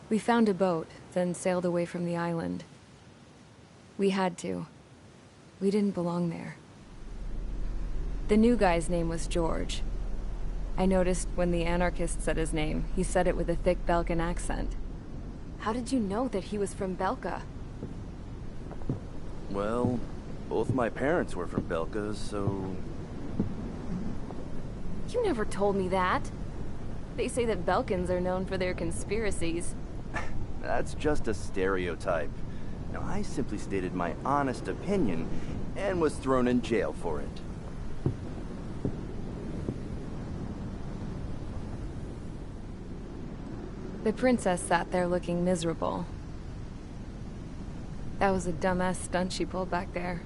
We found a boat, then sailed away from the island. We had to. We didn't belong there. The new guy's name was George. I noticed when the anarchist said his name, he said it with a thick Belkan accent. How did you know that he was from Belka? Well, both my parents were from Belka, so... You never told me that. They say that Belkans are known for their conspiracies. That's just a stereotype. Now, I simply stated my honest opinion, and was thrown in jail for it. The princess sat there looking miserable. That was a dumbass stunt she pulled back there,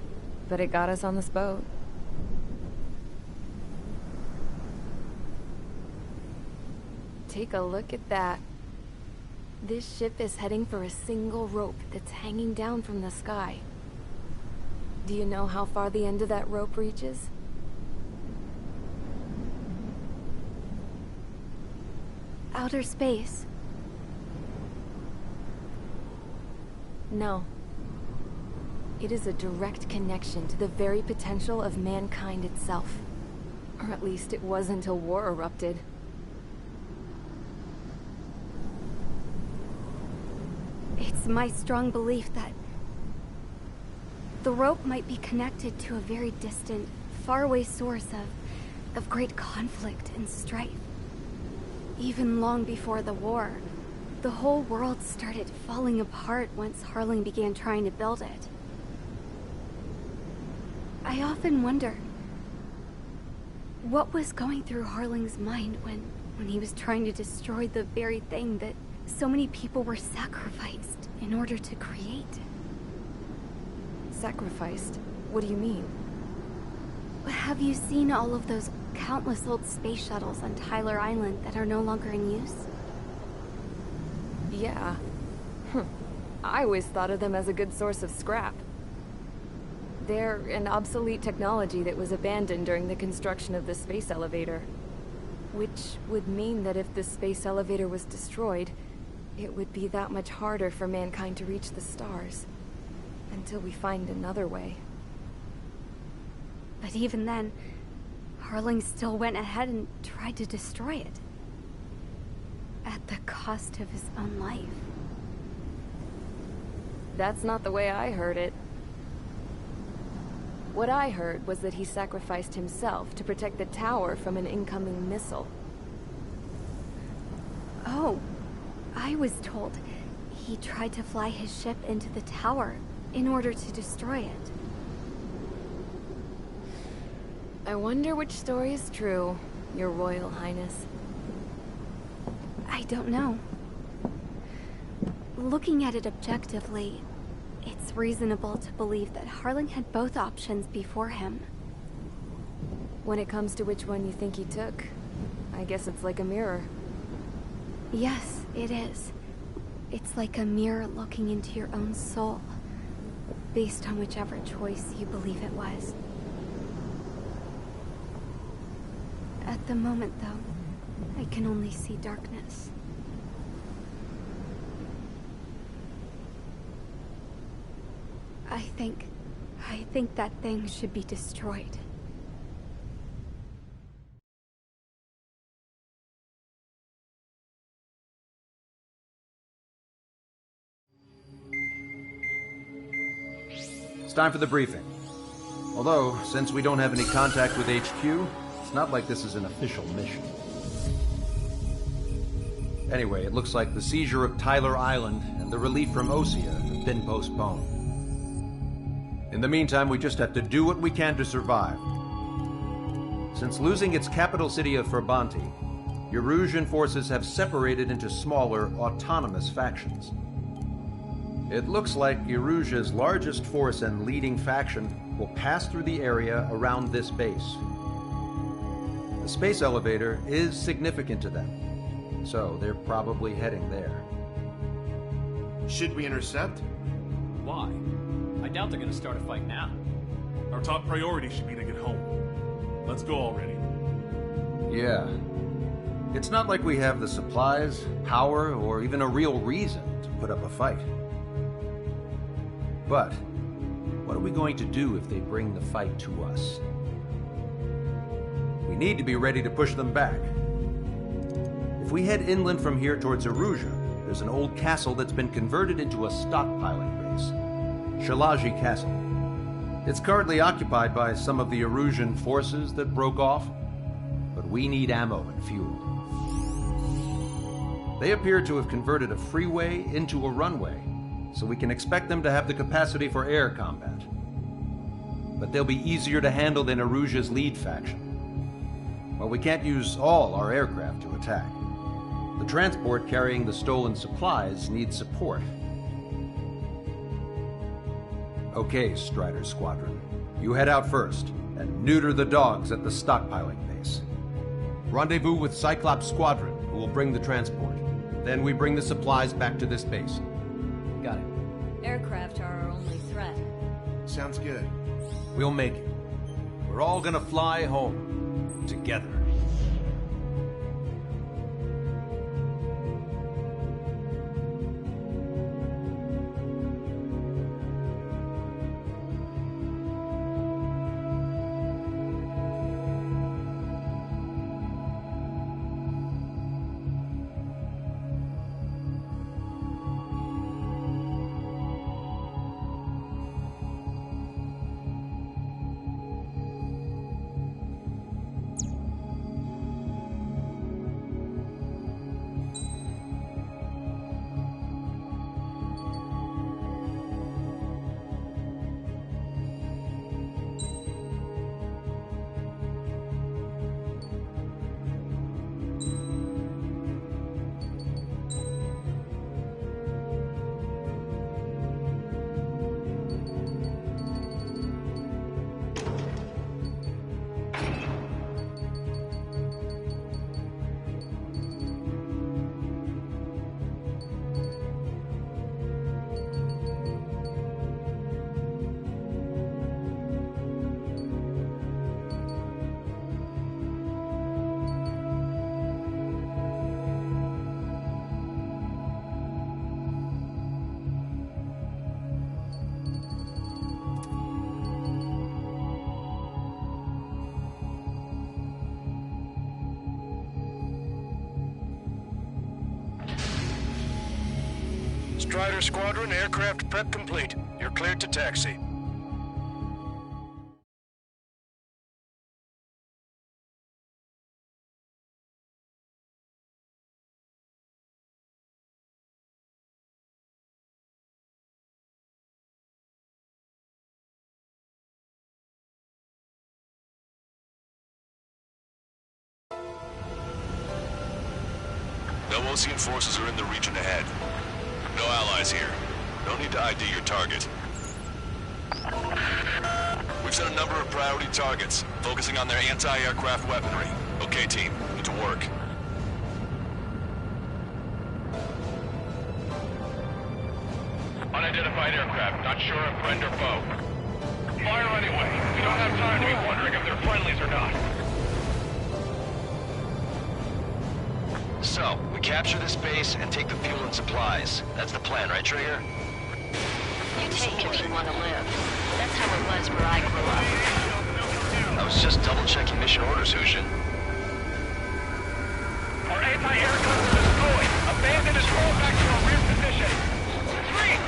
but it got us on this boat. Take a look at that. This ship is heading for a single rope that's hanging down from the sky. Do you know how far the end of that rope reaches? Outer space. No. It is a direct connection to the very potential of mankind itself. Or at least it was until war erupted. It's my strong belief that the rope might be connected to a very distant, faraway source of great conflict and strife. Even long before the war, the whole world started falling apart once Harling began trying to build it. I often wonder what was going through Harling's mind when he was trying to destroy the very thing that so many people were sacrificed in order to create. Sacrificed? What do you mean? Have you seen all of those countless old space shuttles on Tyler Island that are no longer in use? Yeah. I always thought of them as a good source of scrap. They're an obsolete technology that was abandoned during the construction of the space elevator. Which would mean that if the space elevator was destroyed, it would be that much harder for mankind to reach the stars. Until we find another way. But even then, Harling still went ahead and tried to destroy it. At the cost of his own life. That's not the way I heard it. What I heard was that he sacrificed himself to protect the tower from an incoming missile. Oh, I was told he tried to fly his ship into the tower in order to destroy it. I wonder which story is true, Your Royal Highness. I don't know. Looking at it objectively, it's reasonable to believe that Harling had both options before him. When it comes to which one you think he took, I guess it's like a mirror. Yes, it is. It's like a mirror looking into your own soul, based on whichever choice you believe it was. At the moment, though, I can only see darkness. I think that thing should be destroyed. It's time for the briefing. Although, since we don't have any contact with HQ, it's not like this is an official mission. Anyway, it looks like the seizure of Tyler Island and the relief from Osea have been postponed. In the meantime, we just have to do what we can to survive. Since losing its capital city of Ferbanti, Erusian forces have separated into smaller, autonomous factions. It looks like Erusia's largest force and leading faction will pass through the area around this base. The space elevator is significant to them, so they're probably heading there. Should we intercept? Why? I doubt they're gonna start a fight now. Our top priority should be to get home. Let's go already. Yeah. It's not like we have the supplies, power, or even a real reason to put up a fight. But what are we going to do if they bring the fight to us? We need to be ready to push them back. If we head inland from here towards Aruja, there's an old castle that's been converted into a stockpiling base. Shalaji Castle. It's currently occupied by some of the Arusian forces that broke off, but we need ammo and fuel. They appear to have converted a freeway into a runway, so we can expect them to have the capacity for air combat. But they'll be easier to handle than Aruja's lead faction. Well, we can't use all our aircraft to attack. The transport carrying the stolen supplies needs support. Okay, Strider Squadron. You head out first, and neuter the dogs at the stockpiling base. Rendezvous with Cyclops Squadron, who will bring the transport. Then we bring the supplies back to this base. Got it. Aircraft are our only threat. Sounds good. We'll make it. We're all gonna fly home. Together. Strider Squadron, aircraft prep complete. You're cleared to taxi. No Osean forces are in the region ahead. No allies here. No need to ID your target. We've set a number of priority targets, focusing on their anti-aircraft weaponry. Okay, team, get to work. Unidentified aircraft, not sure if friend or foe. Fire anyway. We don't have time to be wondering if they're friendlies or not. So, we capture this base and take the fuel and supplies. That's the plan, right, Trigger? You take if you want to live. That's how it was where I grew up. I was just double-checking mission orders, Hushin. Our anti-air guns are destroyed. Abandon and roll back to our rear position. Retreat!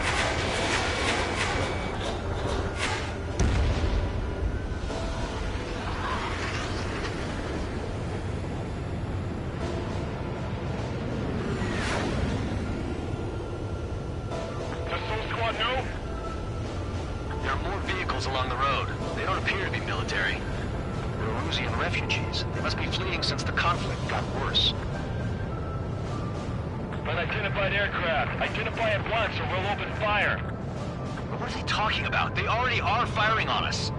Along the road. They don't appear to be military. They're Arusian refugees. They must be fleeing since the conflict got worse. Unidentified aircraft. Identify at once or we'll open fire. But what are they talking about? They already are firing on us.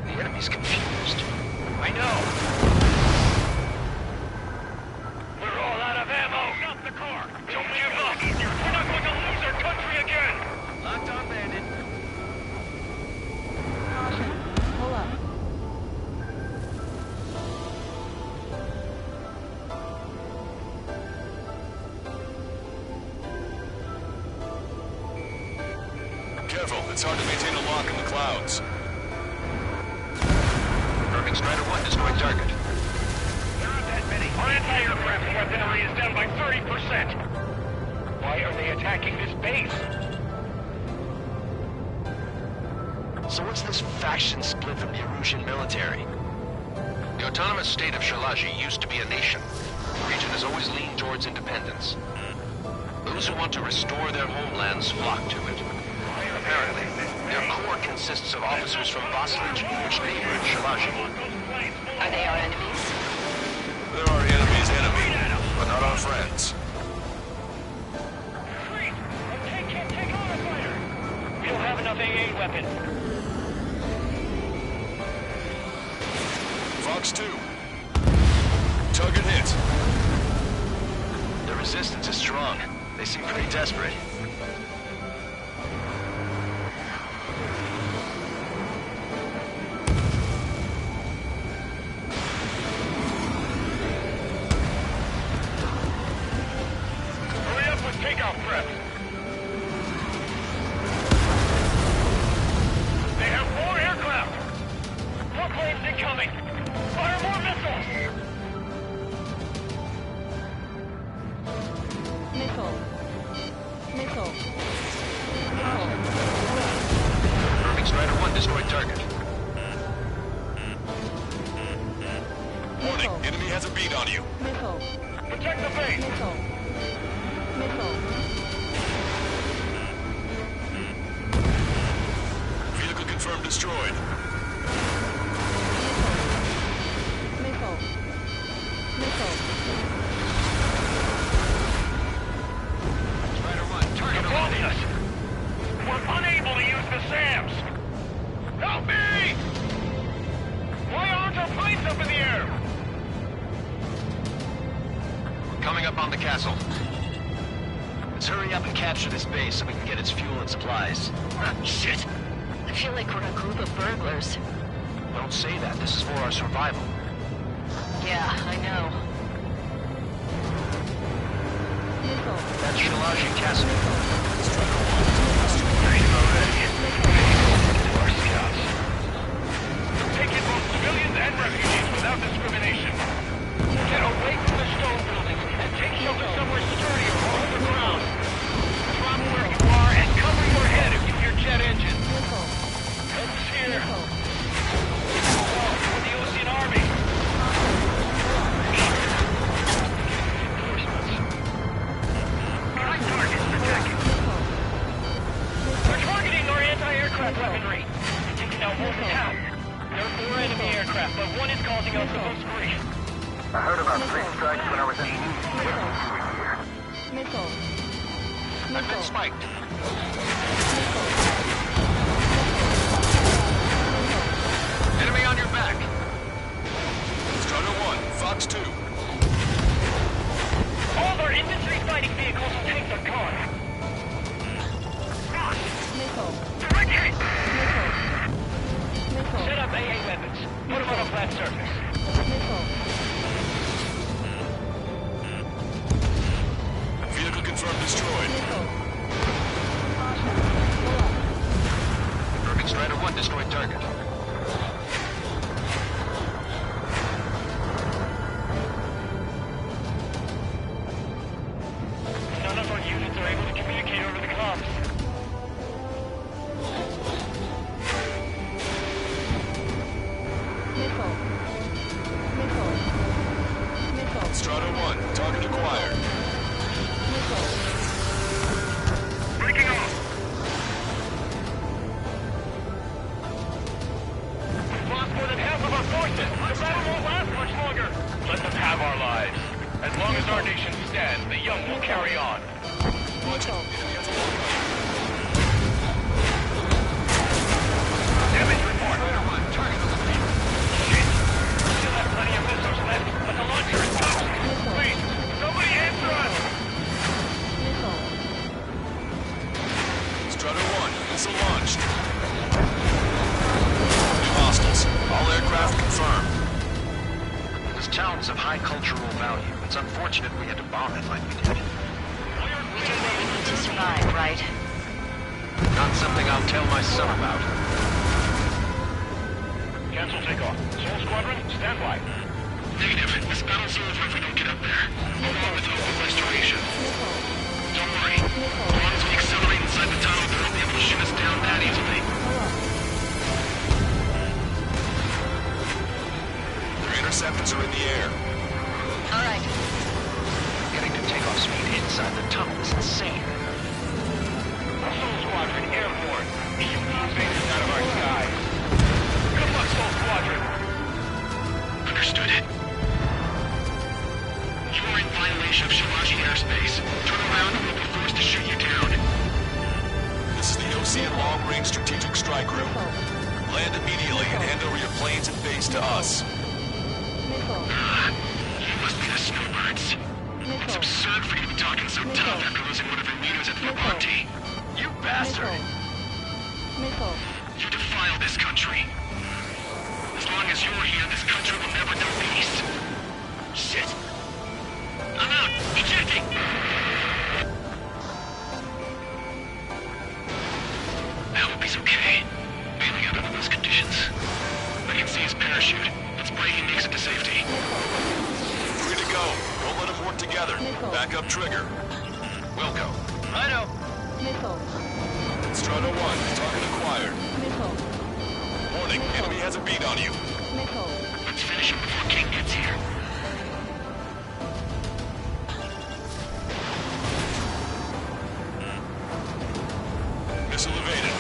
The enemy's confused. I know. We're all out of ammo. Stop the car. Don't give up. We're not going to lose our country again. Locked on, Bandit. Pull up. It's hard to maintain a lock in the clouds. Confirming Strider 1 destroyed target. There aren't that many. Our anti-aircraft weaponry is down by 30%. Why are they attacking this base? So what's this faction split from the Erusian military? The autonomous state of Shalaji used to be a nation. The region has always leaned towards independence. Those who want to restore their homelands flock to it. Apparently, their core consists of officers from Vaslij, which neighbor Shalaji. Are they our enemies? There are enemies' enemy, but not our friends. Take on a fighter! We don't have enough AA weapons. Fox 2. Target hit. The resistance is strong. They seem pretty desperate. Hurry up with takeoff prep. They have more aircraft. More planes incoming. Fire more missiles. Confirming Strider 1 destroyed target. Warning, enemy has a beat on you. Protect the base. Vehicle confirmed destroyed. Strider 1, target They're blocking us. We're unable to use the SAMs. Help me! Why aren't our planes up in the air? We're coming up on the castle. Let's hurry up and capture this base so we can get its fuel and supplies. Ah, shit! I feel like we're a group of burglars. Don't say that. This is for our survival. Yeah, I know. That's Shalaji Castle. Take in both civilians and refugees without discrimination. Get away from the stone buildings and take shelter somewhere sturdier or underground. Drop where you are and cover your head if you hear jet engines. Help's here. For the Ocean Army. Targets attacking. They're targeting our anti-aircraft weaponry. Taking out one town. There are 4 enemy aircraft, but one is causing us the most grief. I heard about 3 strikes when I was in the East. I've been spiked. Enemy on your back. Strider 1, Fox 2. All our infantry fighting vehicles and tanks are gone. Direct hit! Set up AA weapons. Put them on a flat surface. Vehicle confirmed destroyed. Confirming Strider 1 destroyed target. None of our units are able to communicate over the comms. Strider 1, target acquired. Breaking off! We've lost more than half of our forces! The battle won't last much longer! Let them have our lives. As long as our nation stands, the young will carry on. Watch out, enemy has a lock on Damage report! Target eliminated. Shit! Still have plenty of missiles left, but the launcher is toast! Please, somebody answer us! you. Strider 1, missile launched. New hostiles. All aircraft confirmed. This town's of high cultural value. It's unfortunate we had to bomb it like we did. We do what we need to survive, right? Not something I'll tell my son about. Cancel takeoff. Soul Squadron, stand by. Negative. This battle's over if we don't get up there. Along with hope of restoration. Don't worry. As long as we accelerate inside the tunnel, they won't be able to shoot us down that easily. Their interceptors are in the air. All right. Getting to takeoff speed inside the tunnel is insane. Soul Squadron, airborne. Keep phasing out of our skies. Good luck, Soul Squadron. Understood. You're in violation of Shalaji airspace. Turn around and we'll be forced to shoot you down. This is the Ocean Long Range Strategic Strike Group. Land immediately and hand over your planes and base to us. You must be the snowbirds. It's absurd for you to be talking so tough after losing one of your leaders at Fort. You bastard! You defile this country. As long as you're here, this country will never know peace. Shit! I'm out! Ejecting! I hope he's okay. Bailing out under those conditions. I can see his parachute. Let's pray he makes it to safety. Free to go. Don't let them work together. Back up trigger. Wilco. Righto. Strato 1, target acquired. Warning, enemy has a beat on you. Let's finish him before King gets here. Missile evaded.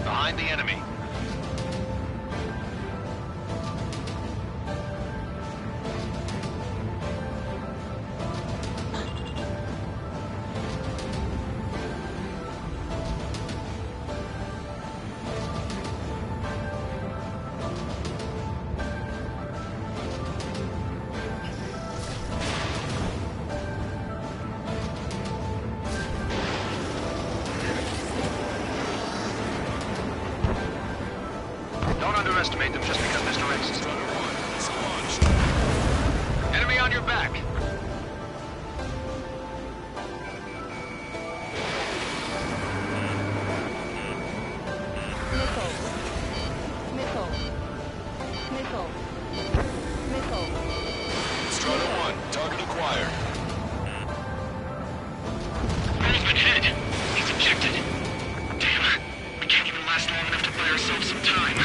Behind the enemy. Don't underestimate them just because Mr. X is Launched. enemy on your back. Strato 1, target acquired. Been hit. He's ejected. Damn. We can't even last long enough to buy ourselves some time.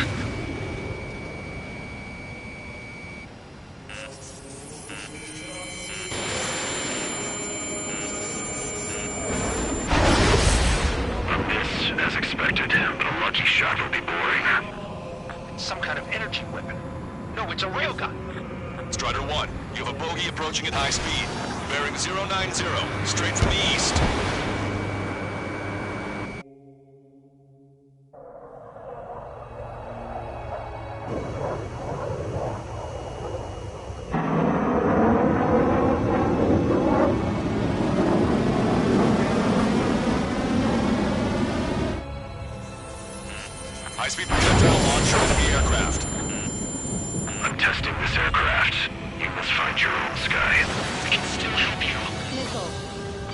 This, as expected, but a lucky shot would be boring. Some kind of energy weapon. No, it's a railgun. Strider 1, you have a bogey approaching at high speed. Bearing 090, straight from the east. High-speed projectile launcher enemy aircraft. I'm testing this aircraft. You must find your own sky. We can still help you.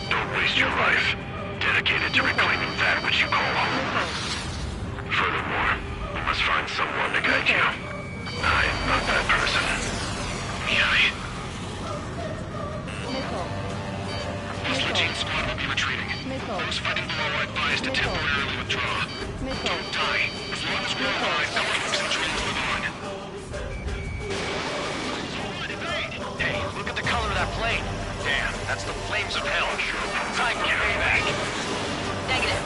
Don't waste your life. Dedicated to reclaiming that which you call home. Furthermore, you must find someone to guide you. I'm not that person. Miai. This Legion squad will be retreating. Those fighting below are advised to temporarily withdraw. Don't die. As long as we're alive, our hopes and dreams live on. Hey, look at the color of that plane. Damn, that's the flames of hell. Time to get back. Negative.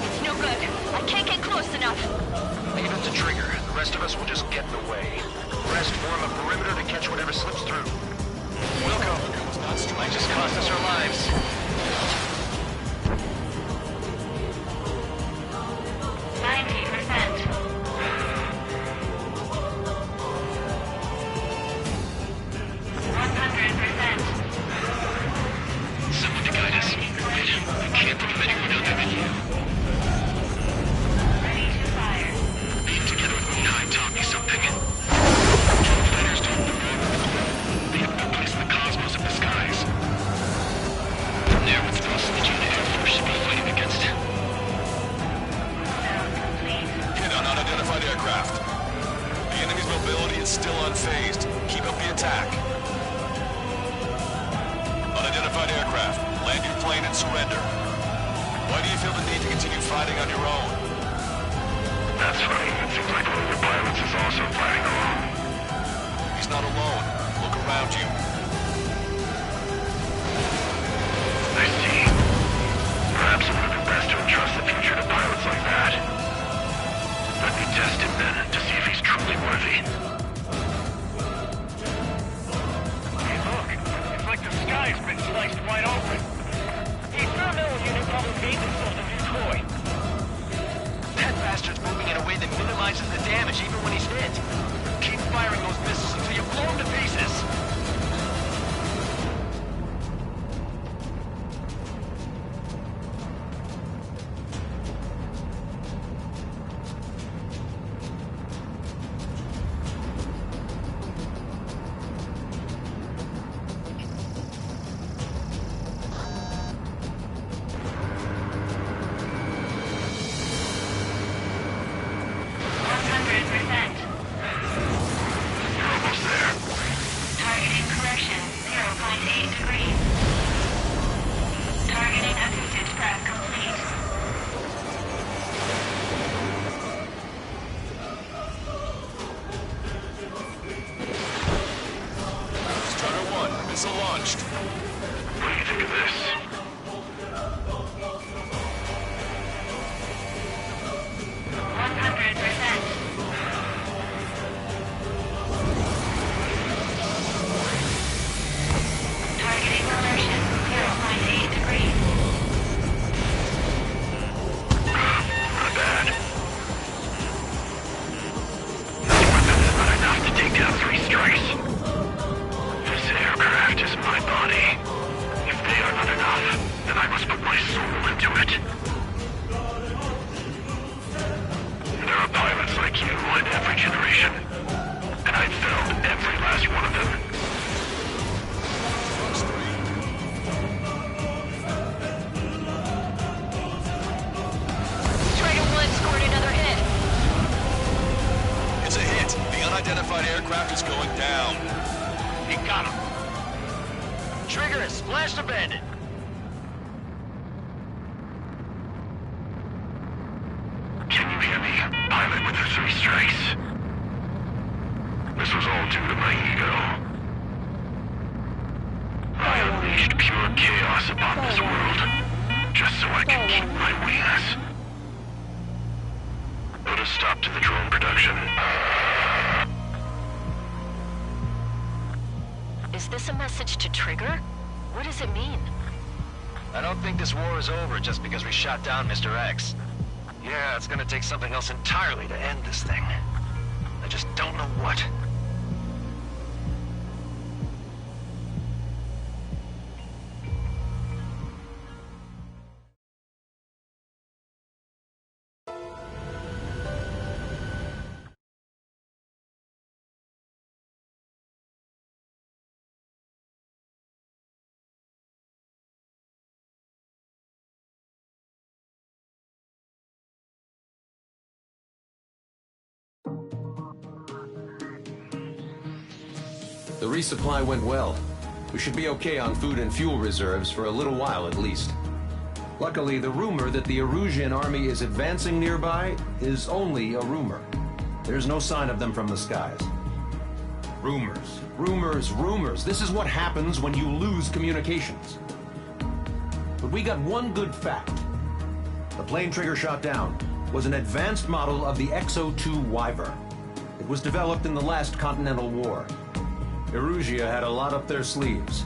It's no good. I can't get close enough. Leave it to Trigger. The rest of us will just get in the way. The rest form a perimeter to catch whatever slips through. Wilco, might just cost us our lives. 90%. Someone to guide us. I can't think of anyone other than you. Ready to fire. Being together with Miai taught me something. Fighters don't belong with the cold. They have no place in the cosmos of the skies. still unfazed. Keep up the attack. Unidentified aircraft, land your plane and surrender. Why do you feel the need to continue fighting on your own? That's right. It seems like one of the pilots is also fighting alone. He's not alone. Look around you. I see. Perhaps it would have been best to entrust the future to pilots like that. Let me test him then, to see if he's truly worthy. Hey, look. It's like the sky's been sliced wide open. The experimental unit probably made themselves a new toy. That bastard's moving in a way that minimizes the damage even when he's hit. Keep firing those missiles until you blow him to pieces. Launched. What do you think of this? Targeting immersion, 0.8 degrees. Not bad. This weapon is not enough to take down 3 strikes. This aircraft is my body. If they are not enough, then I must put my soul into it. There are pilots like you in every generation, and I've found every last one of them. Strider 1 scored another hit. It's a hit. The unidentified aircraft is going down. He got him. Trigger has splashed a bandit. Can you hear me, pilot with the 3 strikes? This was all due to my ego. I unleashed pure chaos upon this world, just so I could keep my wings. Put a stop to the drone production. Is this a message to Trigger? What does it mean? I don't think this war is over just because we shot down Mr. X. Yeah, it's gonna take something else entirely to end this thing. I just don't know what. The resupply went well. We should be okay on food and fuel reserves for a little while at least. Luckily, the rumor that the Erusian army is advancing nearby is only a rumor. There's no sign of them from the skies. Rumors, rumors, rumors. This is what happens when you lose communications. But we got one good fact. The plane Trigger shot down was an advanced model of the X-2 Wyvern. It was developed in the last Continental War. Erusia had a lot up their sleeves.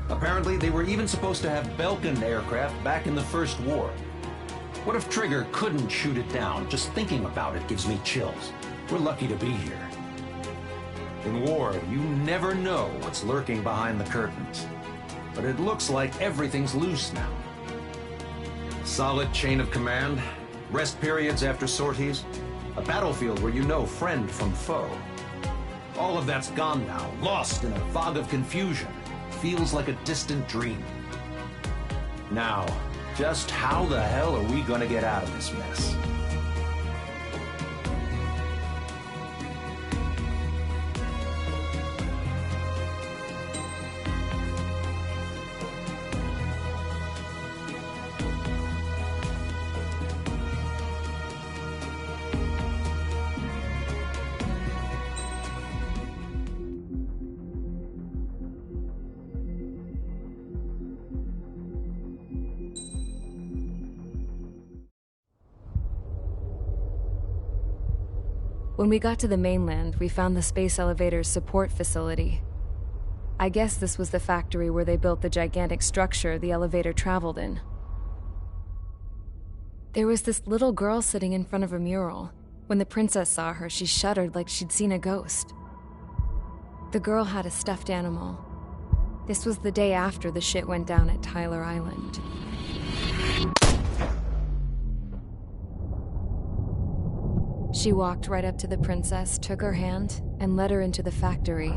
Apparently, they were even supposed to have Belkin aircraft back in the First War. What if Trigger couldn't shoot it down? Just thinking about it gives me chills. We're lucky to be here. In war, you never know what's lurking behind the curtains. But it looks like everything's loose now. Solid chain of command, rest periods after sorties, a battlefield where you know friend from foe. All of that's gone now, lost in a fog of confusion. Feels like a distant dream. Now, just how the hell are we gonna get out of this mess? When we got to the mainland, we found the space elevator's support facility. I guess this was the factory where they built the gigantic structure the elevator traveled in. There was this little girl sitting in front of a mural. When the princess saw her, she shuddered like she'd seen a ghost. The girl had a stuffed animal. This was the day after the shit went down at Tyler Island. She walked right up to the princess, took her hand, and led her into the factory.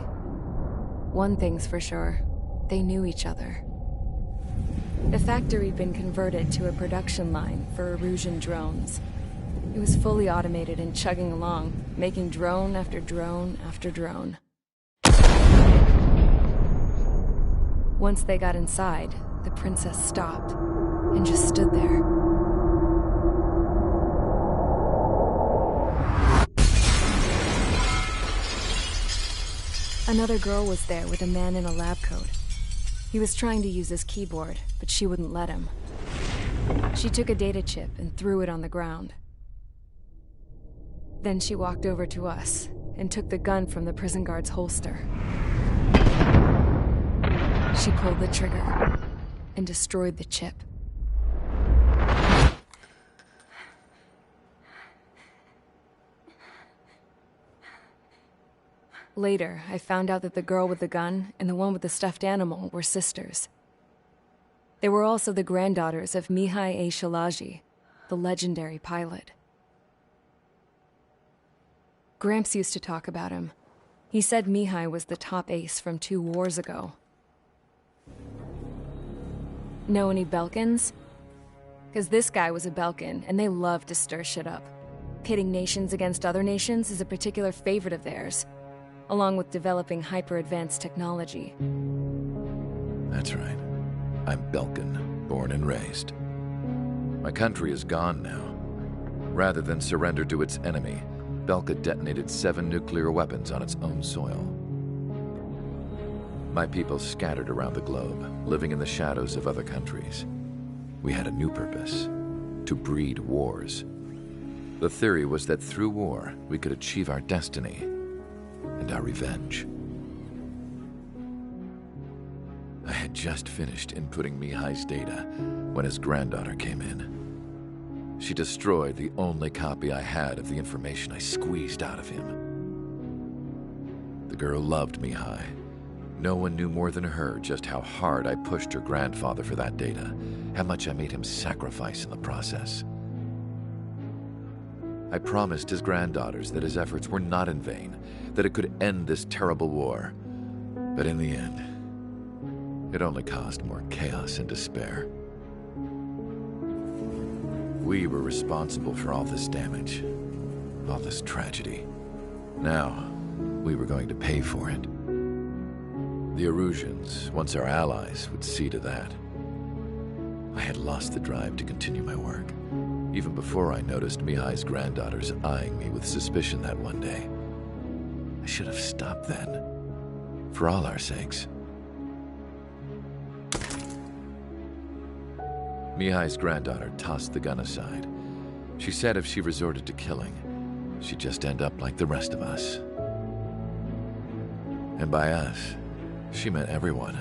One thing's for sure, they knew each other. The factory'd been converted to a production line for Erusian drones. It was fully automated and chugging along, making drone after drone after drone. Once they got inside, the princess stopped and just stood there. Another girl was there with a man in a lab coat. He was trying to use his keyboard, but she wouldn't let him. She took a data chip and threw it on the ground. Then she walked over to us and took the gun from the prison guard's holster. She pulled the trigger and destroyed the chip. Later, I found out that the girl with the gun and the one with the stuffed animal were sisters. They were also the granddaughters of Mihai A. Shalaji, the legendary pilot. Gramps used to talk about him. He said Mihai was the top ace from 2 wars ago. Know any Belkans? Because this guy was a Belkan, and they love to stir shit up. Pitting nations against other nations is a particular favorite of theirs, along with developing hyper-advanced technology. That's right. I'm Belkan, born and raised. My country is gone now. Rather than surrender to its enemy, Belka detonated 7 nuclear weapons on its own soil. My people scattered around the globe, living in the shadows of other countries. We had a new purpose: to breed wars. The theory was that through war, we could achieve our destiny and our revenge. I had just finished inputting Mihai's data when his granddaughter came in. She destroyed the only copy I had of the information I squeezed out of him. The girl loved Mihai. No one knew more than her just how hard I pushed her grandfather for that data, how much I made him sacrifice in the process. I promised his granddaughters that his efforts were not in vain, that it could end this terrible war. But in the end, it only caused more chaos and despair. We were responsible for all this damage, all this tragedy. Now, we were going to pay for it. The Erusians, once our allies, would see to that. I had lost the drive to continue my work, even before I noticed Mihai's granddaughters eyeing me with suspicion that one day. I should have stopped then, for all our sakes. Mihai's granddaughter tossed the gun aside. She said if she resorted to killing, she'd just end up like the rest of us. And by us, she meant everyone,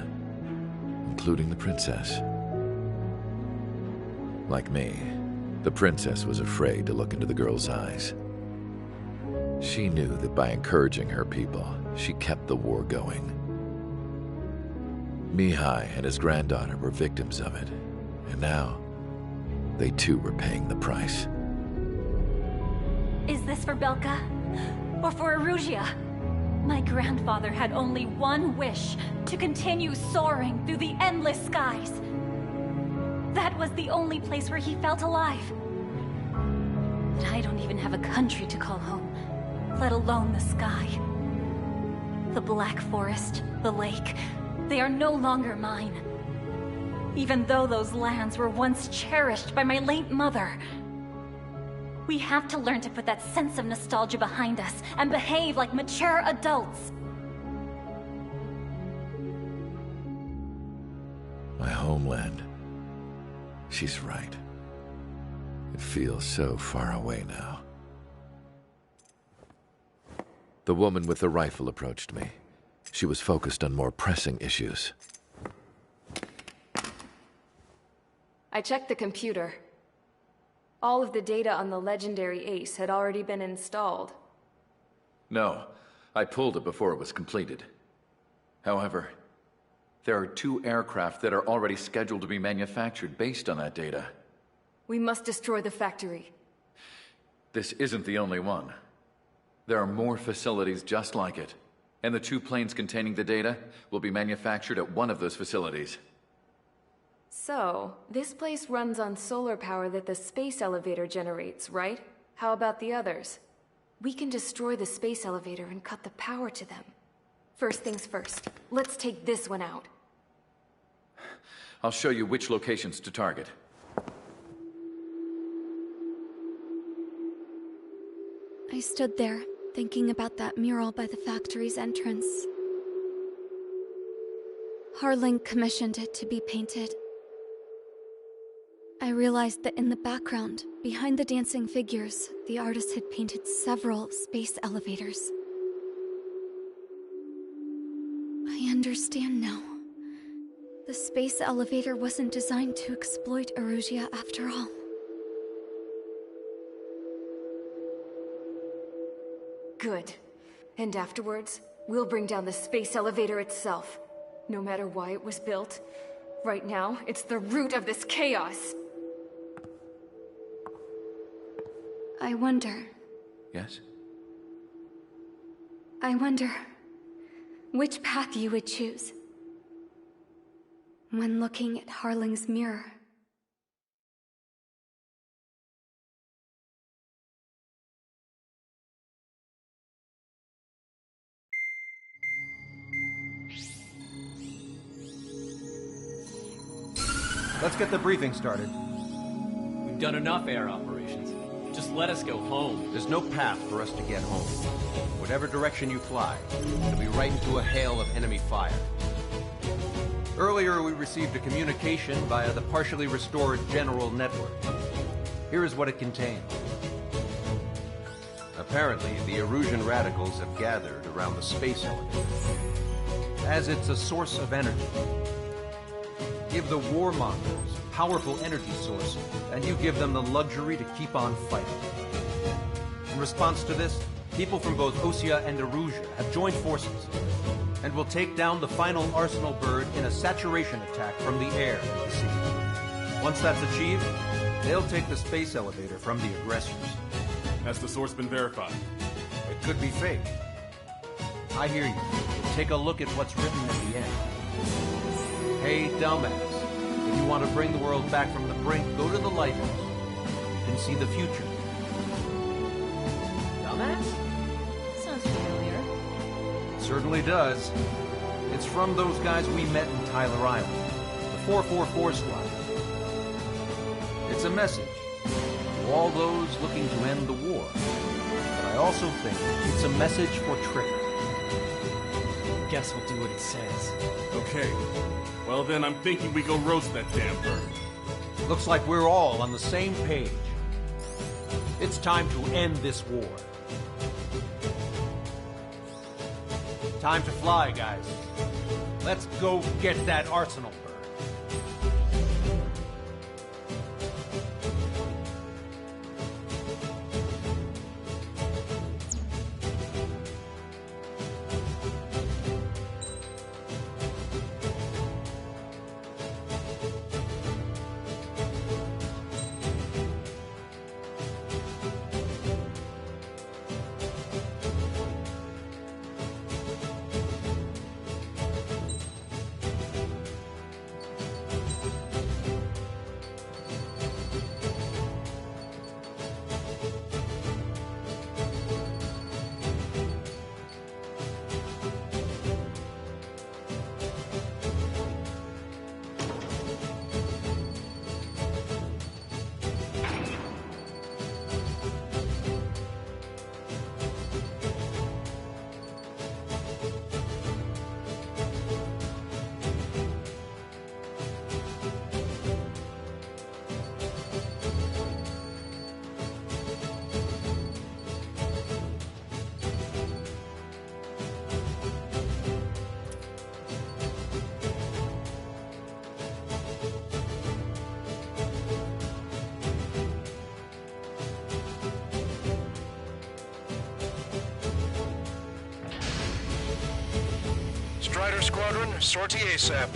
including the princess. Like me, the princess was afraid to look into the girl's eyes. She knew that by encouraging her people, she kept the war going. Mihai and his granddaughter were victims of it, and now they too were paying the price. Is this for Belka? Or for Erusia? My grandfather had only one wish: to continue soaring through the endless skies. That was the only place where he felt alive. But I don't even have a country to call home, let alone the sky. The Black Forest, the lake, they are no longer mine. Even though those lands were once cherished by my late mother. We have to learn to put that sense of nostalgia behind us and behave like mature adults. My homeland. She's right. It feels so far away now. The woman with the rifle approached me. She was focused on more pressing issues. I checked the computer. All of the data on the legendary Ace had already been installed. No, I pulled it before it was completed. However, there are 2 aircraft that are already scheduled to be manufactured based on that data. We must destroy the factory. This isn't the only one. There are more facilities just like it, and the 2 planes containing the data will be manufactured at one of those facilities. So, this place runs on solar power that the space elevator generates, right? How about the others? We can destroy the space elevator and cut the power to them. First things first, let's take this one out. I'll show you which locations to target. I stood there, thinking about that mural by the factory's entrance. Harling commissioned it to be painted. I realized that in the background, behind the dancing figures, the artist had painted several space elevators. I understand now. The space elevator wasn't designed to exploit Erusia after all. Good. And afterwards, we'll bring down the space elevator itself. No matter why it was built, right now, it's the root of this chaos. I wonder... Yes? I wonder which path you would choose when looking at Harling's mirror. Let's get the briefing started. We've done enough air operations. Just let us go home. There's no path for us to get home. Whatever direction you fly, it'll be right into a hail of enemy fire. Earlier, we received a communication via the partially restored general network. Here is what it contained. Apparently, the Erusian radicals have gathered around the space elevator, as it's a source of energy. Give the warmongers a powerful energy source, and you give them the luxury to keep on fighting. In response to this, people from both Osea and Erusia have joined forces, and will take down the final Arsenal bird in a saturation attack from the air to the sea. Once that's achieved, they'll take the space elevator from the aggressors. Has the source been verified? It could be fake. I hear you. Take a look at what's written at the end. Hey, dumbass. If you want to bring the world back from the brink, go to the lighthouse. You can see the future. Dumbass? Sounds familiar. It certainly does. It's from those guys we met in Tyler Island. The 444 squad. It's a message to all those looking to end the war. But I also think it's a message for Trigger. Guess we'll do what it says. Okay. Well then, I'm thinking we go roast that damn bird. Looks like we're all on the same page. It's time to end this war. Time to fly, guys. Let's go get that Arsenal bird. Strider Squadron, sortie ASAP.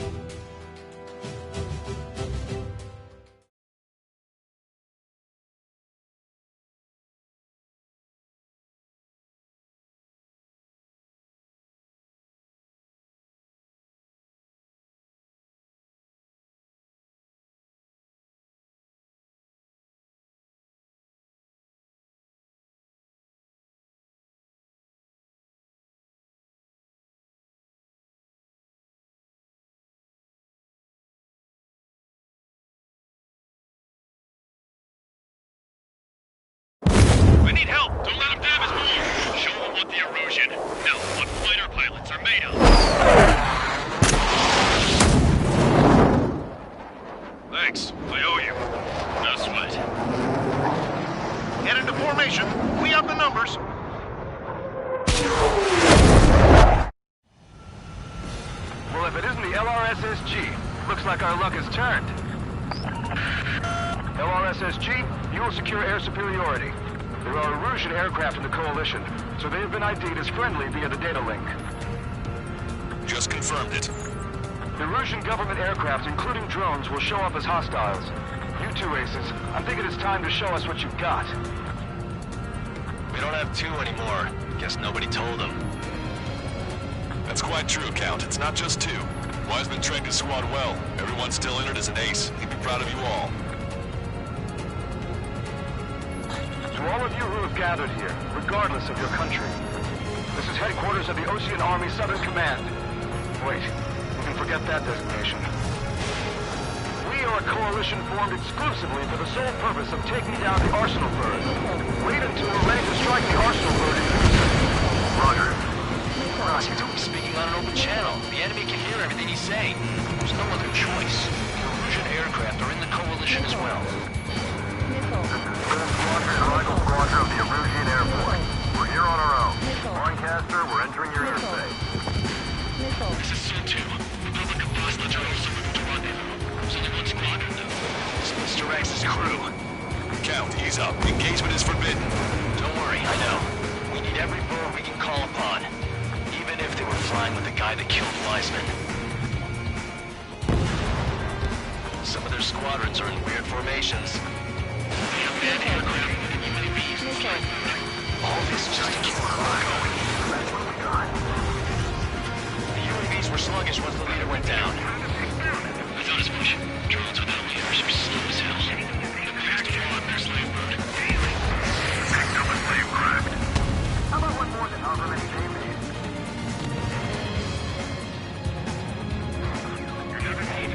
We need help! Don't let them damage more! Show them what the erosion, no, what fighter pilots are made of! Thanks, I owe you. No sweat. Get into formation. We have the numbers. Well, if it isn't the LRSSG, looks like our luck has turned. LRSSG, you will secure air superiority. There are Erusian aircraft in the Coalition, so they have been ID'd as friendly via the data link. Just confirmed it. The Erusian government aircraft, including drones, will show up as hostiles. You two aces, I'm thinking it's time to show us what you've got. We don't have two anymore. Guess nobody told them. That's quite true, Count. It's not just two. Wiseman trained his squad well. Everyone's still in it as an ace. He'd be proud of you all. To all of you who have gathered here, regardless of your country, this is headquarters of the Ocean Army Southern Command. Wait, you can forget that designation. We are a coalition formed exclusively for the sole purpose of taking down the Arsenal Bird. Wait until we're ready to strike the Arsenal Bird in unison. Roger. Ross, he's speaking on an open channel. The enemy can hear everything he's saying. There's no other choice. The Erusian aircraft are in the coalition as well. Arrival squadron of the Erusian Air Force. We're here on our own. Lancaster, we're entering your airspace. This is Sun 2. Republic of Bosnia are also moving to rendezvous. There's only one squadron, though. This is Mr. X's crew. Count, ease up. Engagement is forbidden. Don't worry, I know. We need every bird we can call upon. Even if they were flying with the guy that killed Wiseman. Some of their squadrons are in weird formations. They have bad aircraft with UAVs. All this just to keep the war going. The UAVs were sluggish once the leader went down. I thought as much. Drones without leaders are slow as hell. The fast fraud their slave bird. Picked up a slave craft. How about one more than however many they made?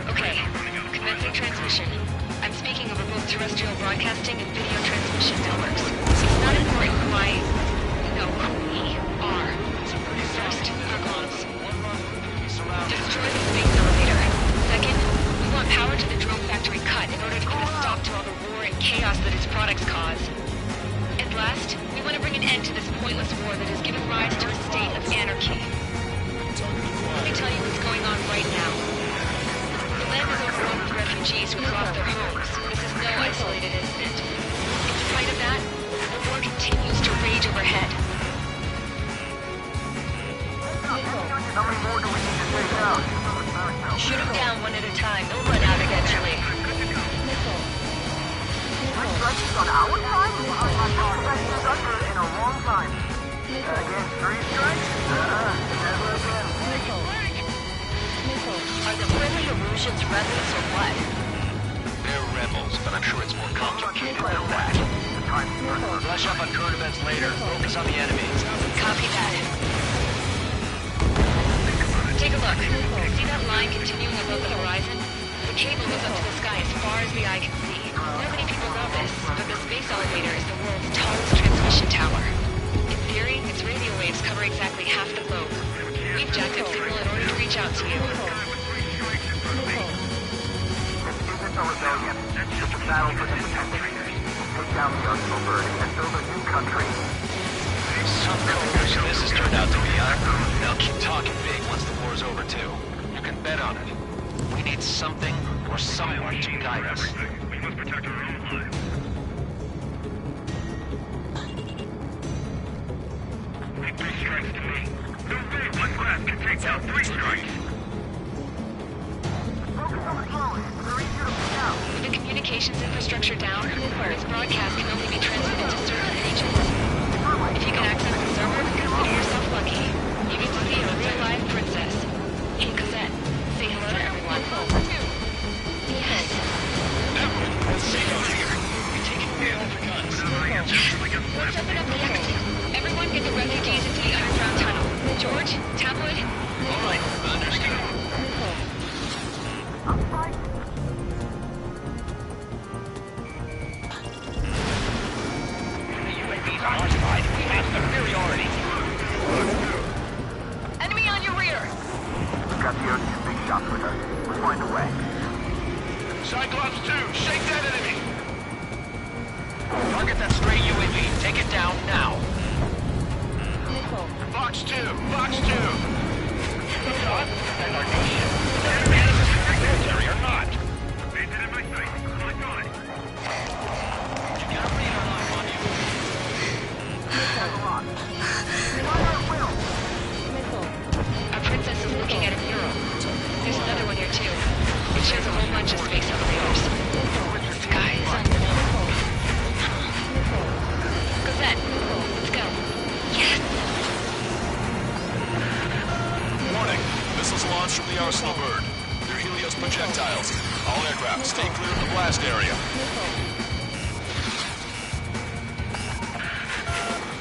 Okay, commencing transmission. I'm speaking over both terrestrial broadcasting and video transmission networks. It's not important who I... No, who we are. First, our goals. Destroy the space elevator. Second, we want power to the drone factory cut in order to put a stop to all the war and chaos that its products cause. And last, we want to bring an end to this pointless war that has given rise to a state of anarchy. Let me tell you what's going on right now. The land is overrun with refugees who have lost their homes. This is no isolated incident. In spite of that, the war continues to rage overhead. How many more do we need to take out? Shoot them down one at a time. They'll run out eventually. Three strikes on our time? That's under in a long time. Against three strikes? Never again. Are the friendly Erusians rebels or what? They're rebels, but I'm sure it's more complicated than that. Brush up on current events later. Focus on the enemy. Copy that. Take a look. See that line continuing above the horizon? The cable goes up to the sky as far as the eye can see. Not many people know this, but the space elevator is the world's tallest transmission tower. In theory, its radio waves cover exactly half the globe. We've jacked that signal in order to reach out to you. A rebellion. It's a battle for independence. Take down the Arsenal Bird and build a new country. Some coalition this has turned out to be, huh? They'll keep talking big once the war's over, too. You can bet on it. We need something or someone to guide us. We must protect our own lives. Three strikes to me. No way one craft can take Right now, 3 strikes. With the communications infrastructure down, this broadcast can only be transmitted to certain regions. If you can access the server, consider yourself lucky. You get to see a real-life princess. Hey, Cosette, say hello to everyone. Yes. Everyone, safe out here. You're taking care of the guns. Let's open up the exit. Everyone get the refugees into the underground tunnel. George, Tabloid? All right, understood. The UAVs on our side. We have superiority. Enemy on your rear! Got the urgent big shots with us. We'll find a way. Cyclops 2, shake that enemy! Target that stray UAV. Take it down now. Box 2, Box 2. Us and our nation. Enemy military or not. Bandit in my sight. Click on it. You got a radar lock on you. Our princess is looking at a mural. There's another one here too. It shows a whole bunch of space elevators. The sky is unbelievable. Cosette, let's go. Yes! Warning. Missiles launched from the Arsenal bird. They're Helios projectiles. All aircraft, stay clear of the blast area.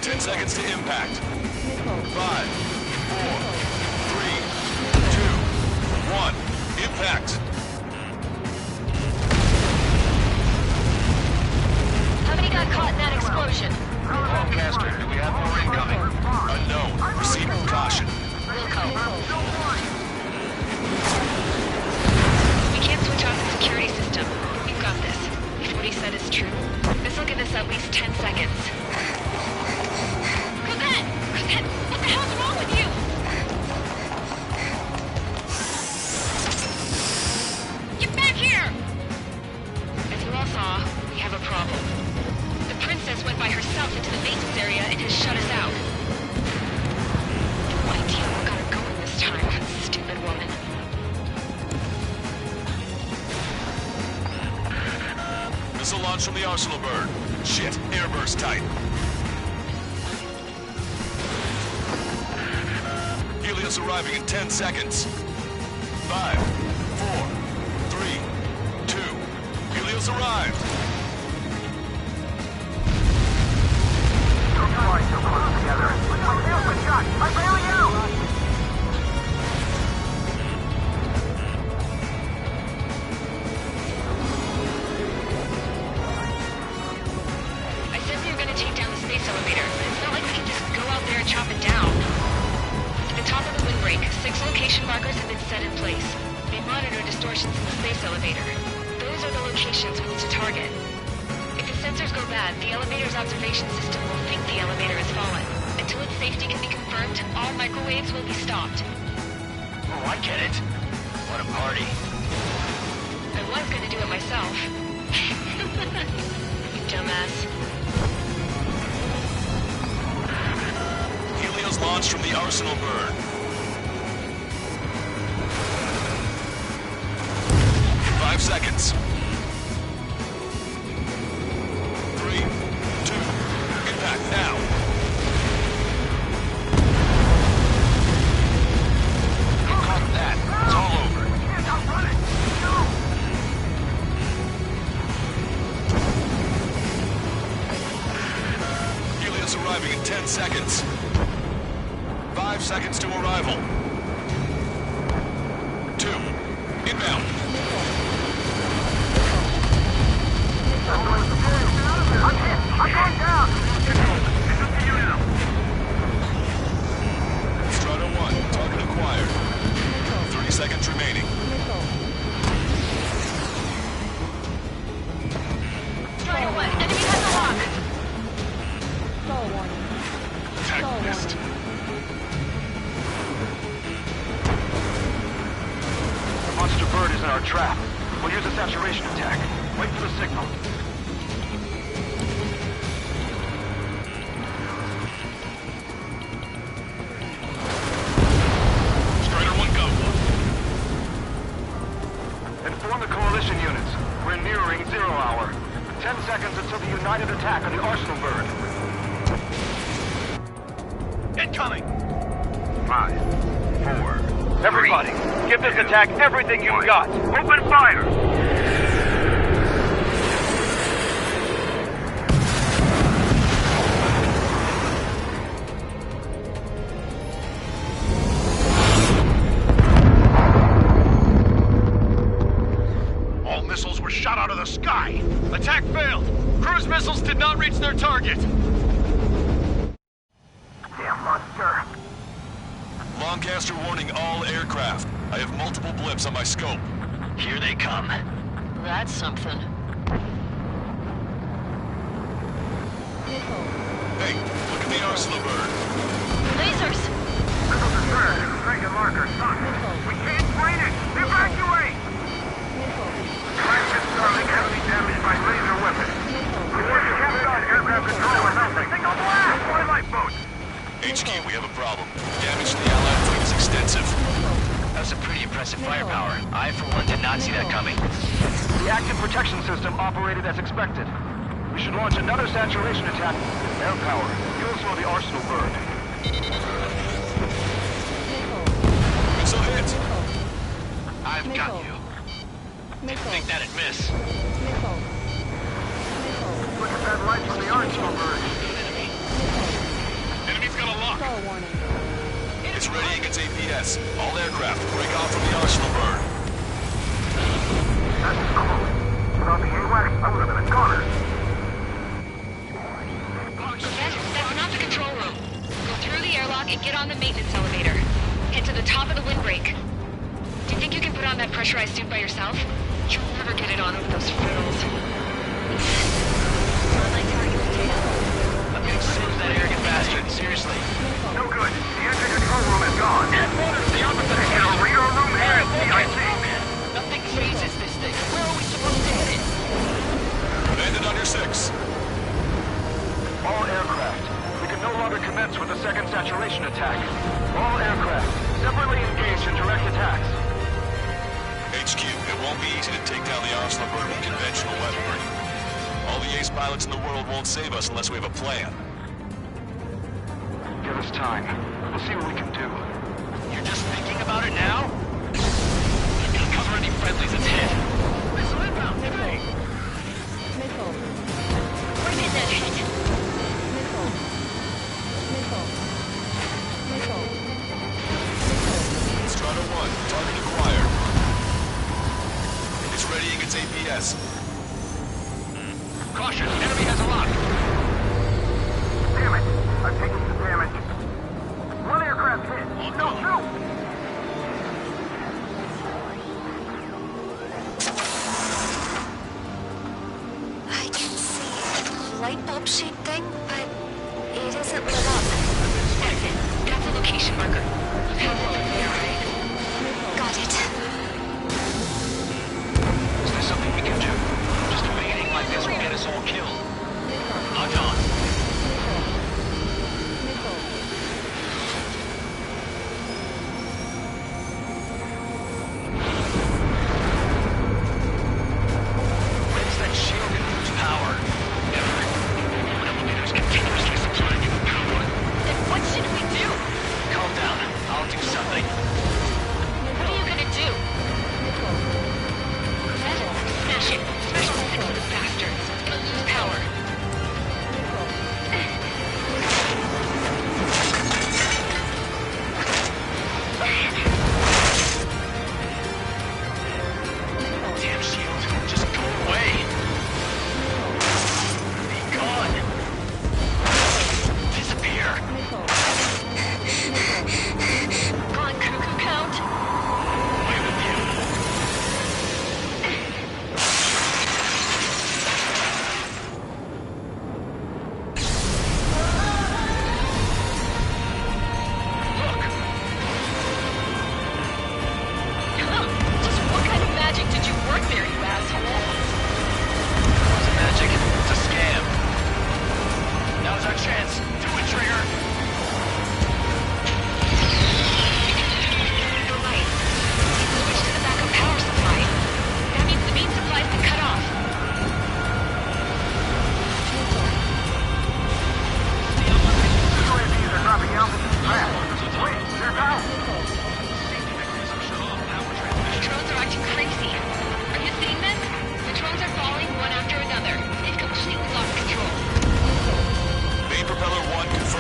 10 seconds to impact. 5, 4, 3, 2, 1. Impact. How many got caught in that explosion? Broadcaster, do we have more incoming? Unknown. Proceed with caution. Wilco. We can't switch off the security system. You've got this. If what he said is true, this will give us at least 10 seconds. Cosette! Cosette! What the hell's wrong with you? Get back here! As you all saw, we have a problem. The princess went by herself into the maintenance area and has shut us out. No idea what got her going this time, stupid woman. Missile launch from the Arsenal bird. Shit, airburst tight. Helios arriving in 10 seconds. 5, 4, 3, 2. Helios arrived. Don't try so close together. My tail's been shot. I'm bailing out. I said we were gonna take down the space elevator, but it's not like we can just go out there and chop it down. At the top of the windbreak, 6 location markers have been set in place. They monitor distortions in the space elevator. Those are the locations we need to target. If the sensors go bad, the elevator's observation system will think the elevator has fallen. Until its safety can be confirmed, all microwaves will be stopped. Oh, I get it. What a party. I was gonna do it myself. You dumbass. Helios launched from the Arsenal bird. 5 seconds. 3, 2, impact now. Got that. It's all over. Can't outrun it. Go. Helios arriving in 10 seconds. 5 seconds to arrival. 2, inbound. I'm going down. Strata 1, target acquired. 30 seconds remaining. Strider 1, enemy has a lock! Tag missed. The monster bird is in our trap. We'll use a saturation attack. Wait for the signal. arsenal bird. Incoming! 5, 4, Everybody, give this attack everything you've got! open fire! All missiles were shot out of the sky! Attack failed! Cruise missiles did not reach their target! Damn monster. Lancaster warning all aircraft. I have multiple blips on my scope. Here they come. That's something. Hey, look at the arsenal bird. Lasers! Missile discerned. Striker marker stuck. We can't find it. Evacuate! Flagship Starlink heavily damaged by laser weapons. Report to Capcom aircraft control or nothing. Signal blast! Twilight boat! HQ, we have a problem. Damage to the Allied fleet is extensive. That's a pretty impressive firepower. I, for one, did not see that coming. The active protection system operated as expected. We should launch another saturation attack. Air power. You'll slow the arsenal bird. Missile hit! I've got you. Didn't think that'd miss. Look at that light from the arsenal bird. Enemy's got a lock! It's ready against APS. All aircraft, break off from the arsenal bird. That's close. Without the AWACS, I would have been a goner. That's not the control room. Go through the airlock and get on the maintenance elevator. Head to the top of the windbreak. Do you think you can put on that pressurized suit by yourself? You'll never get it on with those fiddles. I'm getting sick of that arrogant bastard, seriously. No good. The engine control room is gone. Headquarters, the opposite In a rear room here at CIC. Nothing phases this thing. Where are we supposed to hit it? Landed on your 6. All aircraft. We can no longer commence with the second saturation attack. All aircraft, separately engaged in direct attacks. HQ, it won't be easy to take down the arsenal bird with conventional weaponry. All the ace pilots in the world won't save us unless we have a plan. Give us time. We'll see what we can do. You're just thinking about it now? You can cover any friendlies it's hit. Missile inbound, hey! Bring in that hit. Strata 1, target acquired. It's ready against APS. Caution, enemy has a lock. Damn it. I've taken some damage. One aircraft hit. No, two. I can see a light bulb shaped thing, but it isn't lit up. That's it. That's the location marker. You have one from there, right? Got it. Is there something we can do? Just evading like this will get us all killed. Lock on. When's that shield gonna lose power? Never. When elevators continuously supplying you with power. Then what should we do? Calm down. I'll do something. What are you gonna do? Smash it. Smash all six of the bastards. It's gonna lose power.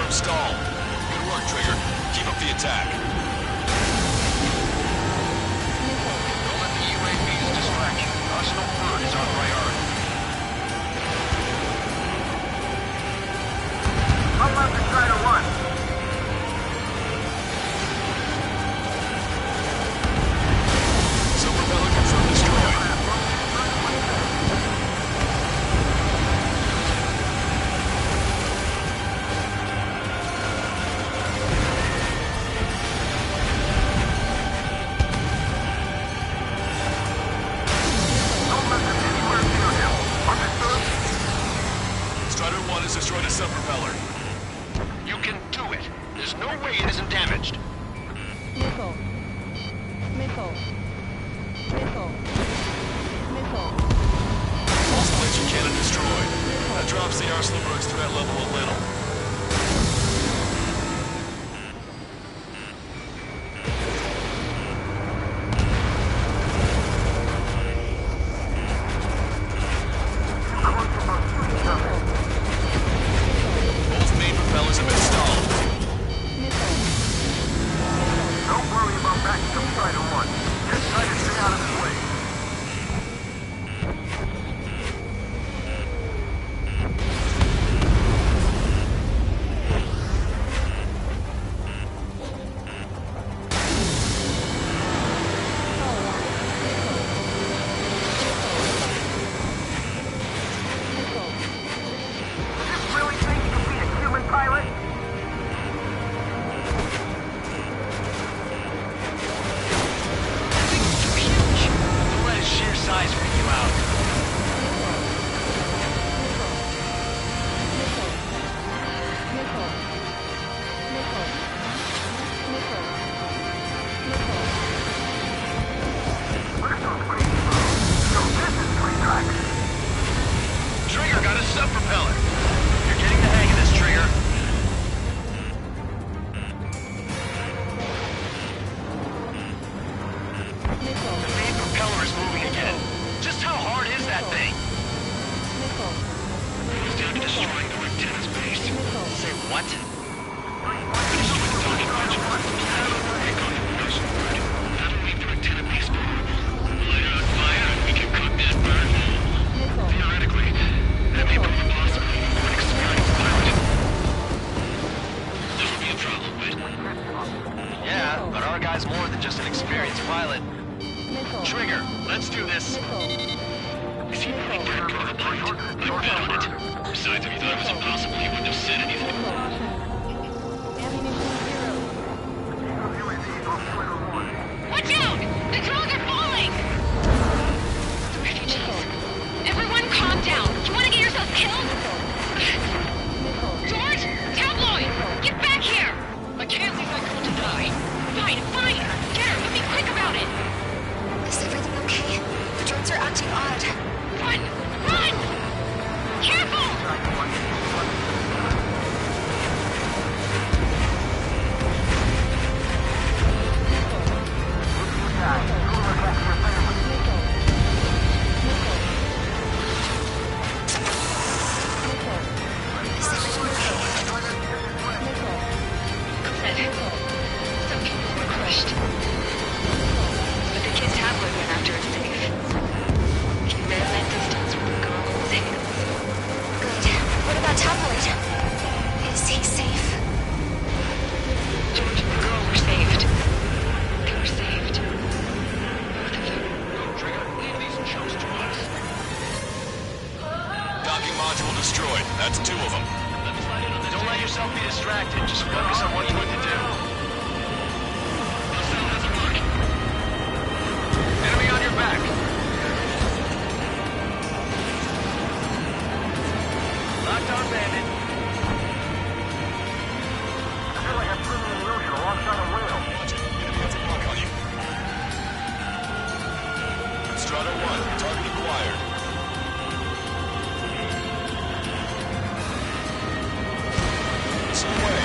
room stalled. Good work, Trigger. Keep up the attack. Don't let the UAVs distract you. Arsenal 3rd is our priority. Come up to Strider 1. Propeller confirmed destroyed. Strider 1 has destroyed a sub-propeller. You can do it. There's no way it isn't damaged. Missile. Multiple engine cannon destroyed. That drops the Arsenalberg's threat level a little. Both main propellers have been stalled. Don't worry about backing up Strider 1. Just try to stay out of his way. Really think you can beat a human pilot? Don't let his sheer size freak you out. Trigger got a sub-propeller. You're getting the hang of this, Trigger. The main propeller is moving again. Just how hard is that thing? It's down to destroying the antenna's base. Say what? Destroy the target bridge. Take on the production grid. That'll leave the antenna base vulnerable. Light it on fire and we can cook that bird. Theoretically, that may prove impossible for an experienced pilot. That'll be a problem, right? Yeah, but our guy's more than just an experienced pilot. Trigger, let's do this. Is he really that good of a pilot? I bet on it. Besides, if he thought it was impossible, he wouldn't have said anything. Watch out! The drones are falling! The refugees. Everyone calm down. You want to get yourself killed? George! Tabloid! Get back here! I can't leave that girl to die. Fine, fine! Get her, but be quick about it! Is everything okay? The drones are acting odd. Run! Run! Careful! Some people were crushed. But the kid's tablet went after it's safe. Keep them at that distance with the girl in his hands. Good. What about Tabloid? Is he safe? George and the girl were saved. They were saved. Both of them. Trigger, leave these chumps to us. Docking module destroyed. That's 2 of them. Don't let yourself be distracted. Just focus on what you need to do. Enemy on your back. Locked on bandit. I feel like I'm swimming in the ocean alongside a whale. Watch it. Enemy has a lock on you. Strider 1, target acquired. Missile away.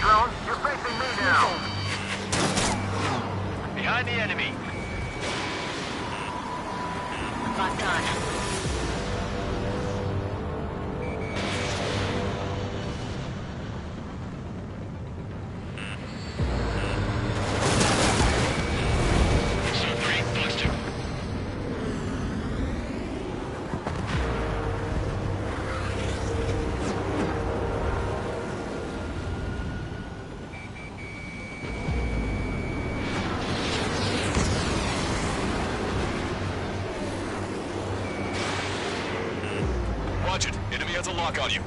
drone. You're facing me now. Behind the enemy. Locked on. Watch it. Enemy has a lock on you.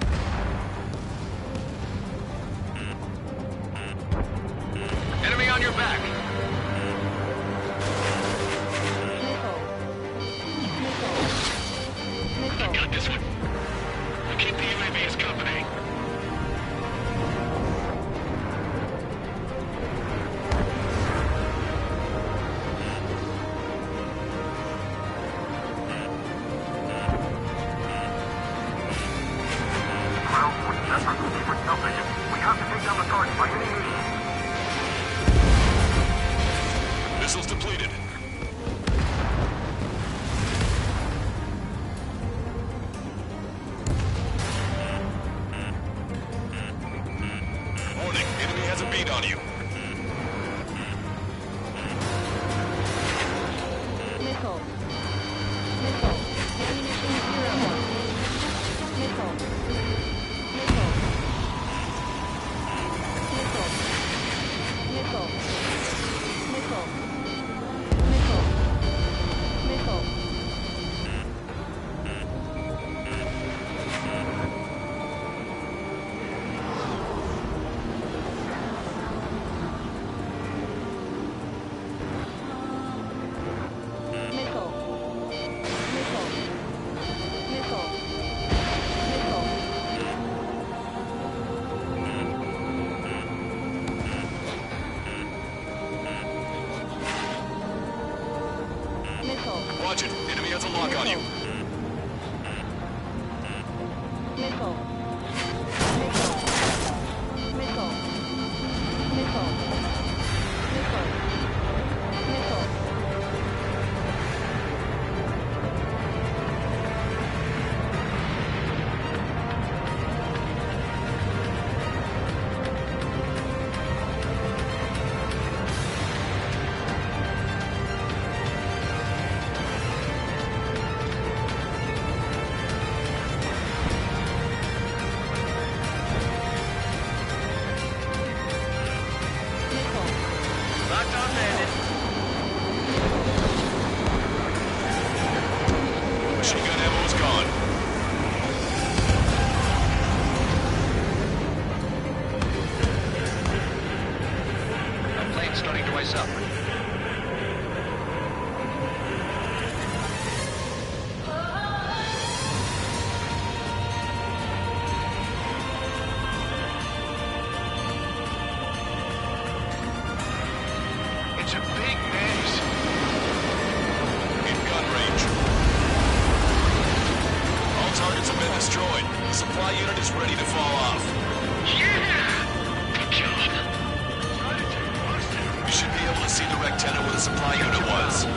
Enemy on your back. I've got this one. Keep the UAV as company. Well, that's our secret television. We have to take down the target by any means. Missiles depleted. Warning, enemy has a beat on you. Missile. Missile. Ammunition 0. Missile. Missile. Missile. Missile. Missile. Missile. Missile. Missile. Missile. Missile. Missile. Missile. Watch it. Enemy has a lock on you. Missile. Missile. Missile. Missile. Missile. Missile. Locked on bandit. Machine gun ammo is gone. That plane's starting to ice up. It's a big mess. In gun range. All targets have been destroyed. The supply unit is ready to fall off. Yeah! Good job. You should be able to see the rectangle where the supply unit was.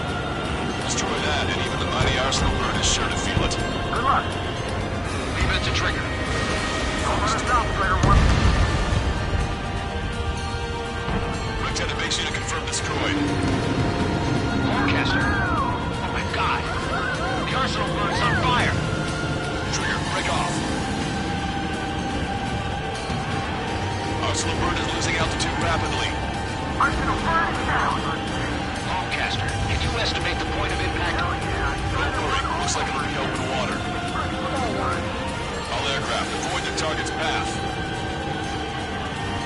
Destroy that, and even the mighty Arsenal bird is sure to feel it. Good luck. Leave it to trigger. Don't let us down, Trader 1. Lieutenant makes you to confirm destroyed. Forecaster. Oh my god. The Arsenal bird is on fire. Trigger, break off. Arsenal bird is losing altitude rapidly. Arsenal bird is down. Forecaster, can you estimate the point of impact? Don't worry, looks like it'll be open water. All aircraft, avoid the target's path.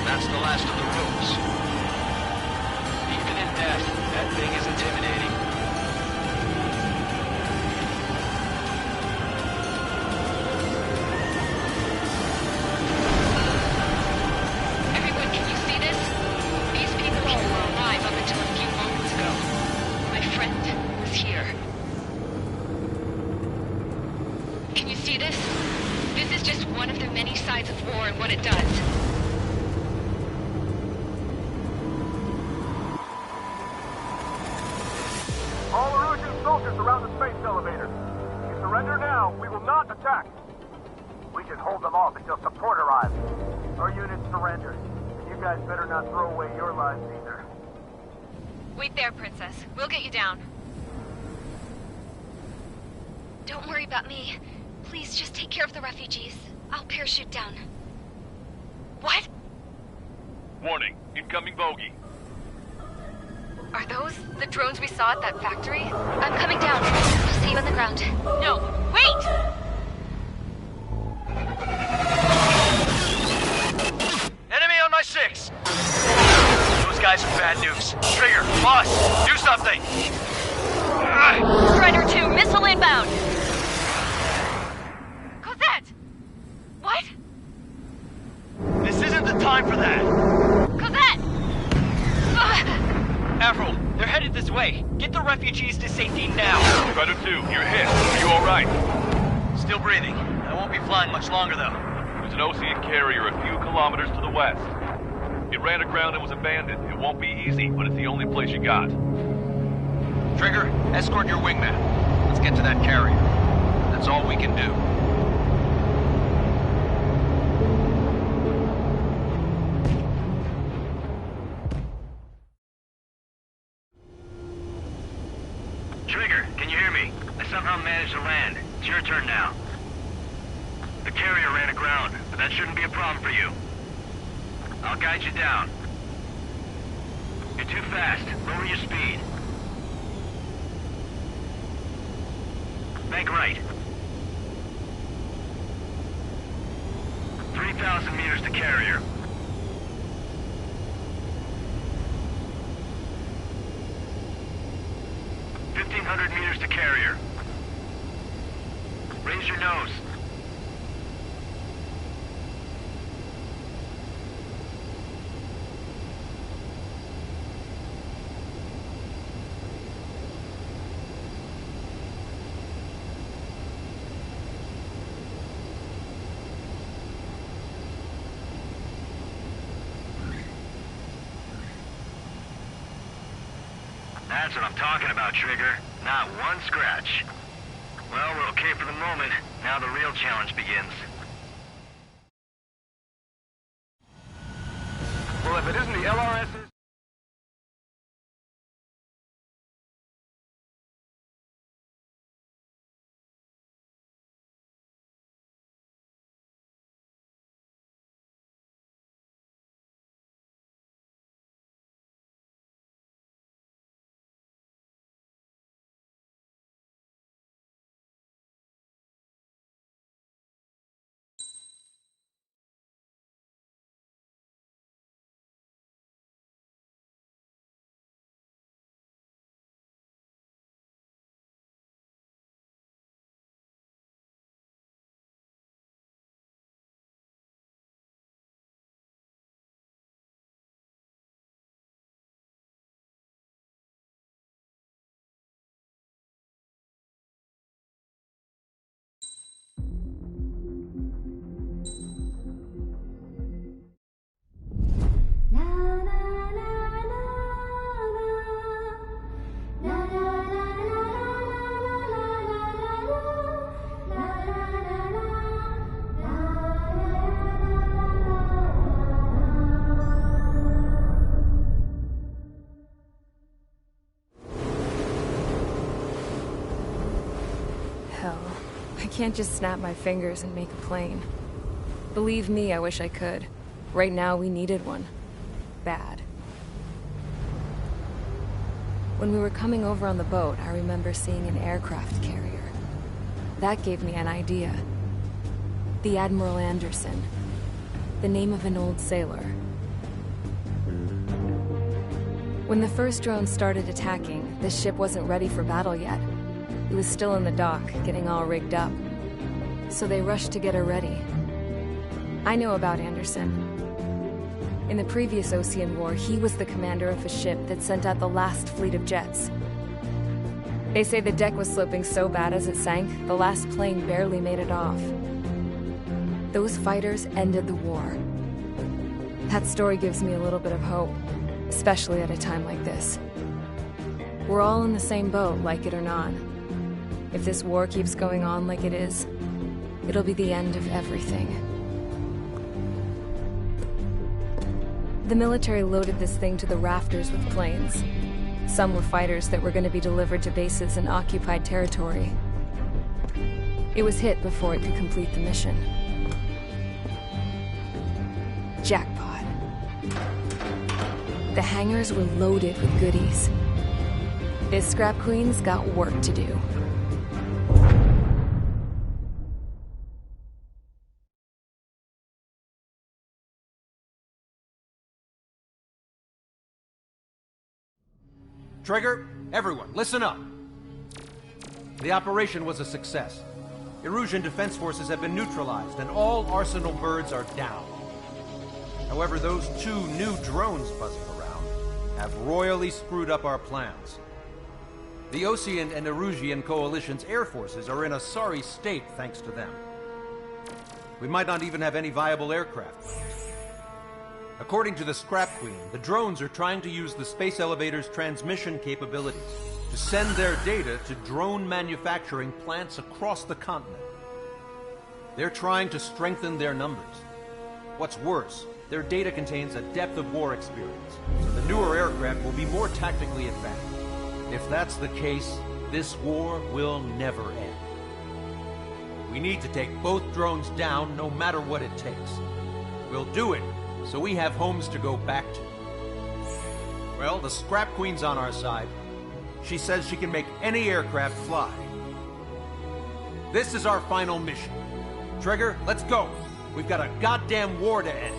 That's the last of the rooms. Even in death, that thing is intimidating. Everyone, can you see this? These people were alive up until a few moments ago. My friend was here. Can you see this? This is just one of the many sides of war and what it does. soldiers around the space elevator. If you surrender now, we will not attack. We can hold them off until support arrives. Our unit surrendered. And you guys better not throw away your lives either. Wait there, Princess. We'll get you down. Don't worry about me. Please just take care of the refugees. I'll parachute down. What? Warning, incoming bogey. Are those the drones we saw at that factory? I'm coming down. I'll see you on the ground. No, wait! Enemy on my 6! Those guys are bad news. Trigger, boss, do something! Strider 2, missile inbound! Cosette! What? This isn't the time for that! Cosette! Avril, they're headed this way. Get the refugees to safety now. Strider 2, you're hit. Are you alright? Still breathing. I won't be flying much longer, though. There's an Osean carrier a few kilometers to the west. It ran aground and was abandoned. It won't be easy, but it's the only place you got. Trigger, escort your wingman. Let's get to that carrier. That's all we can do. Trigger, can you hear me? I somehow managed to land. It's your turn now. The carrier ran aground, but that shouldn't be a problem for you. I'll guide you down. You're too fast. Lower your speed. Bank right. 3,000 meters to carrier. Meters to carrier. Raise your nose. That's what I'm talking about, Trigger. Not one scratch. Well, we're okay for the moment. Now the real challenge begins. Well, if it isn't the LRS's... I can't just snap my fingers and make a plane. Believe me, I wish I could. Right now, we needed one. Bad. When we were coming over on the boat, I remember seeing an aircraft carrier. That gave me an idea. The Admiral Anderson. The name of an old sailor. When the first drone started attacking, the ship wasn't ready for battle yet. It was still in the dock, getting all rigged up. So they rushed to get her ready. I know about Anderson. In the previous Osean War, he was the commander of a ship that sent out the last fleet of jets. They say the deck was sloping so bad as it sank, the last plane barely made it off. Those fighters ended the war. That story gives me a little bit of hope, especially at a time like this. We're all in the same boat, like it or not. If this war keeps going on like it is, it'll be the end of everything. The military loaded this thing to the rafters with planes. Some were fighters that were going to be delivered to bases in occupied territory. It was hit before it could complete the mission. Jackpot. The hangars were loaded with goodies. This Scrap Queen's got work to do. Trigger, everyone, listen up. The operation was a success. Erusian defense forces have been neutralized, and all Arsenal birds are down. However, those 2 new drones buzzing around have royally screwed up our plans. The Osean and Erusian coalition's air forces are in a sorry state thanks to them. We might not even have any viable aircraft left. According to the Scrap Queen, the drones are trying to use the space elevator's transmission capabilities to send their data to drone manufacturing plants across the continent. They're trying to strengthen their numbers. What's worse, their data contains a depth of war experience, so the newer aircraft will be more tactically advanced. If that's the case, this war will never end. We need to take both drones down no matter what it takes. We'll do it so we have homes to go back to. Well, the Scrap Queen's on our side. She says she can make any aircraft fly. This is our final mission. Trigger, let's go. We've got a goddamn war to end.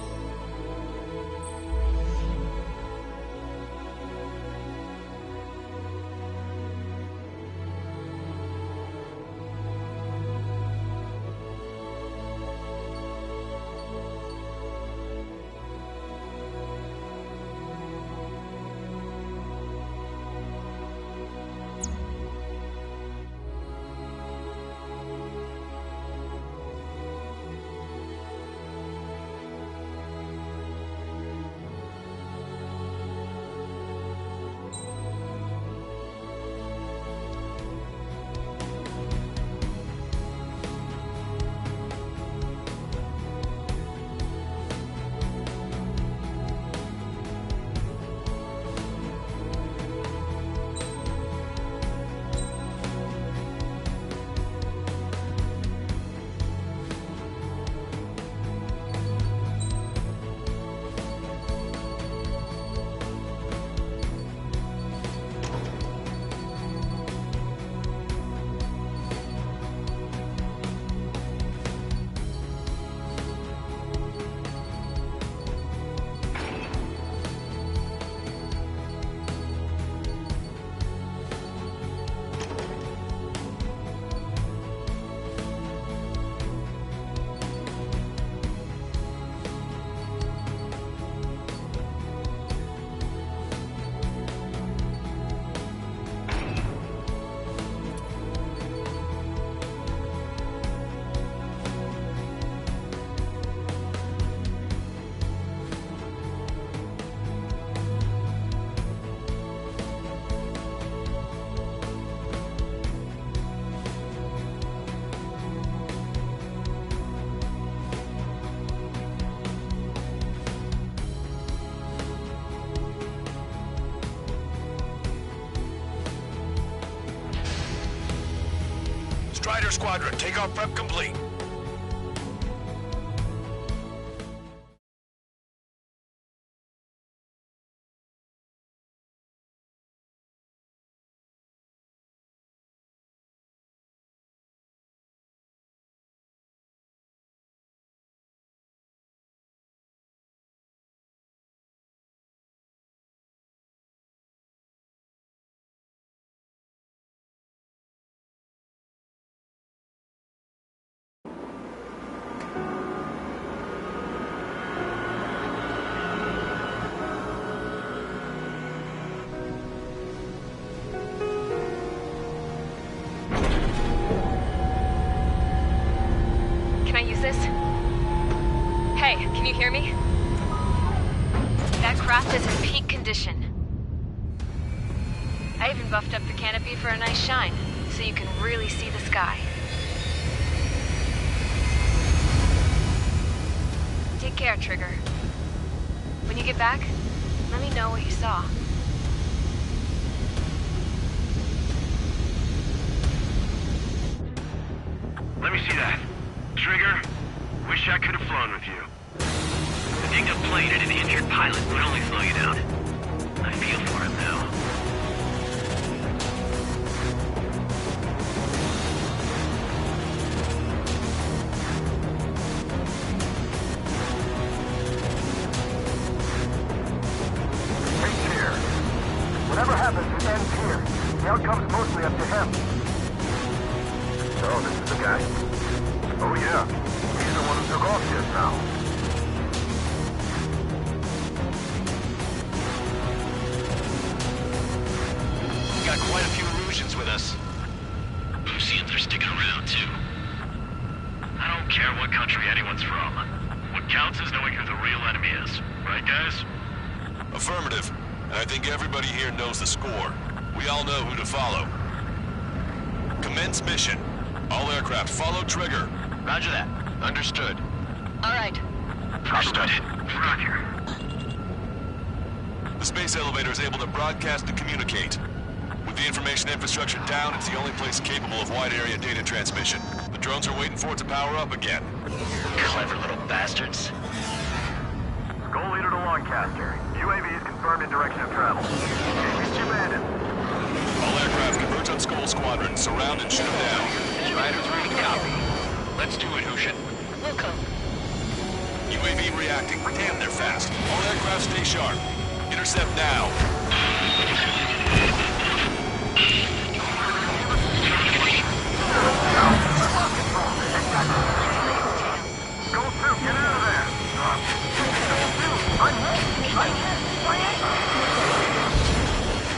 Strider Squadron, takeoff prep complete. Hey, can you hear me? That craft is in peak condition. I even buffed up the canopy for a nice shine. so you can really see the sky. Take care, Trigger. When you get back, let me know what you saw. Let me see that. Trigger, wish I could have flown with you. The dinged up plane and an injured pilot would only slow you down. I feel for him now. Take care. Whatever happens, it ends here. The outcome's mostly up to him. So, this is the guy? Oh yeah. He's the one who took off just now. Got quite a few Erusians with us. Lucians are sticking around, too. I don't care what country anyone's from. What counts is knowing who the real enemy is. Right, guys? Affirmative. And I think everybody here knows the score. We all know who to follow. Commence mission. All aircraft follow trigger. Roger that. Understood. All right. Understood. Roger. The space elevator is able to broadcast and communicate. With the information infrastructure down, it's the only place capable of wide-area data transmission. The drones are waiting for it to power up again. Clever little bastards. Goal leader to Lancaster. UAV is confirmed in direction of travel. It's abandoned. All aircraft converge on Skull Squadron. Surround and shoot them down. Strider 3, copy. Let's do it, Hushin. Wilco. UAV reacting. Damn, they're fast. All aircraft stay sharp. Intercept now. Go through, get out of there!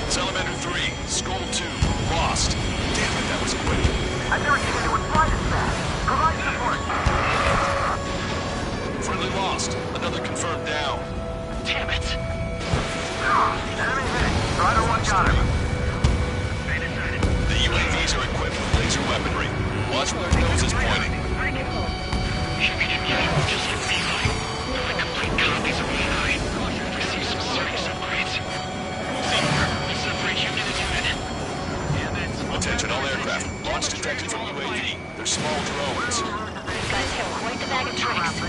Salamander 3, Skull 2, lost. Damn it, that was quick. I've never seen anyone fly this fast. Provide support. Friendly lost. Another confirmed down. Damn it. Enemy hit. Strider 1 got him. The UAVs are equipped with laser weaponry. Watch where their nose is pointing. Just like Beeline. The complete copies of Beeline. Receive some serious upgrades. Separate unit as unit. Attention all aircraft. Launch detected from UAV. They're small drones. These guys have quite the bag of tricks.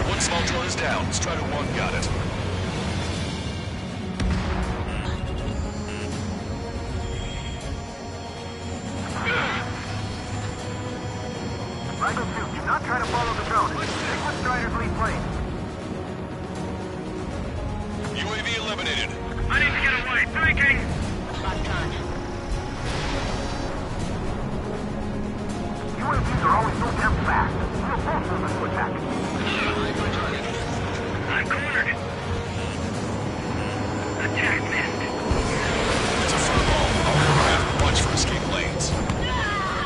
One small drone is down. Strider 1 got it. Rifle 2, do not try to follow the drone. Stick with Strider's lead plane. UAV eliminated. I need to get away. Breaking! Locked on. UAVs are always so damn fast. We'll force them to attack. I'm cornered. Attack missed. It's a furball. All aircraft watch for escape lanes.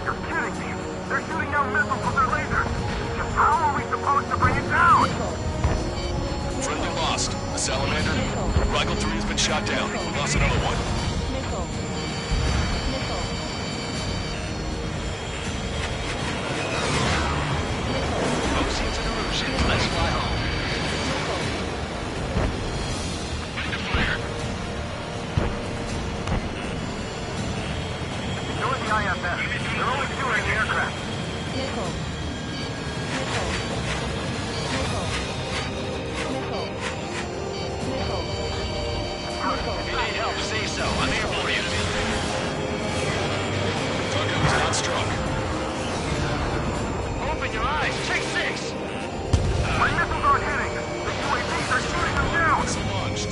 You're kidding me. They're shooting down missiles with their lasers. Just how are we supposed to bring it down? Friendly lost. The Salamander. Rifle 3 has been shot down. We lost another one. Oceans and Erusians, let's fly home. Ignore the IFS. They're only shooting the aircraft. If you need help, say so. I'm here for you. Target was not struck. Open your eyes. Take 6. My missiles aren't hitting. The UAVs are shooting them down. It's launched.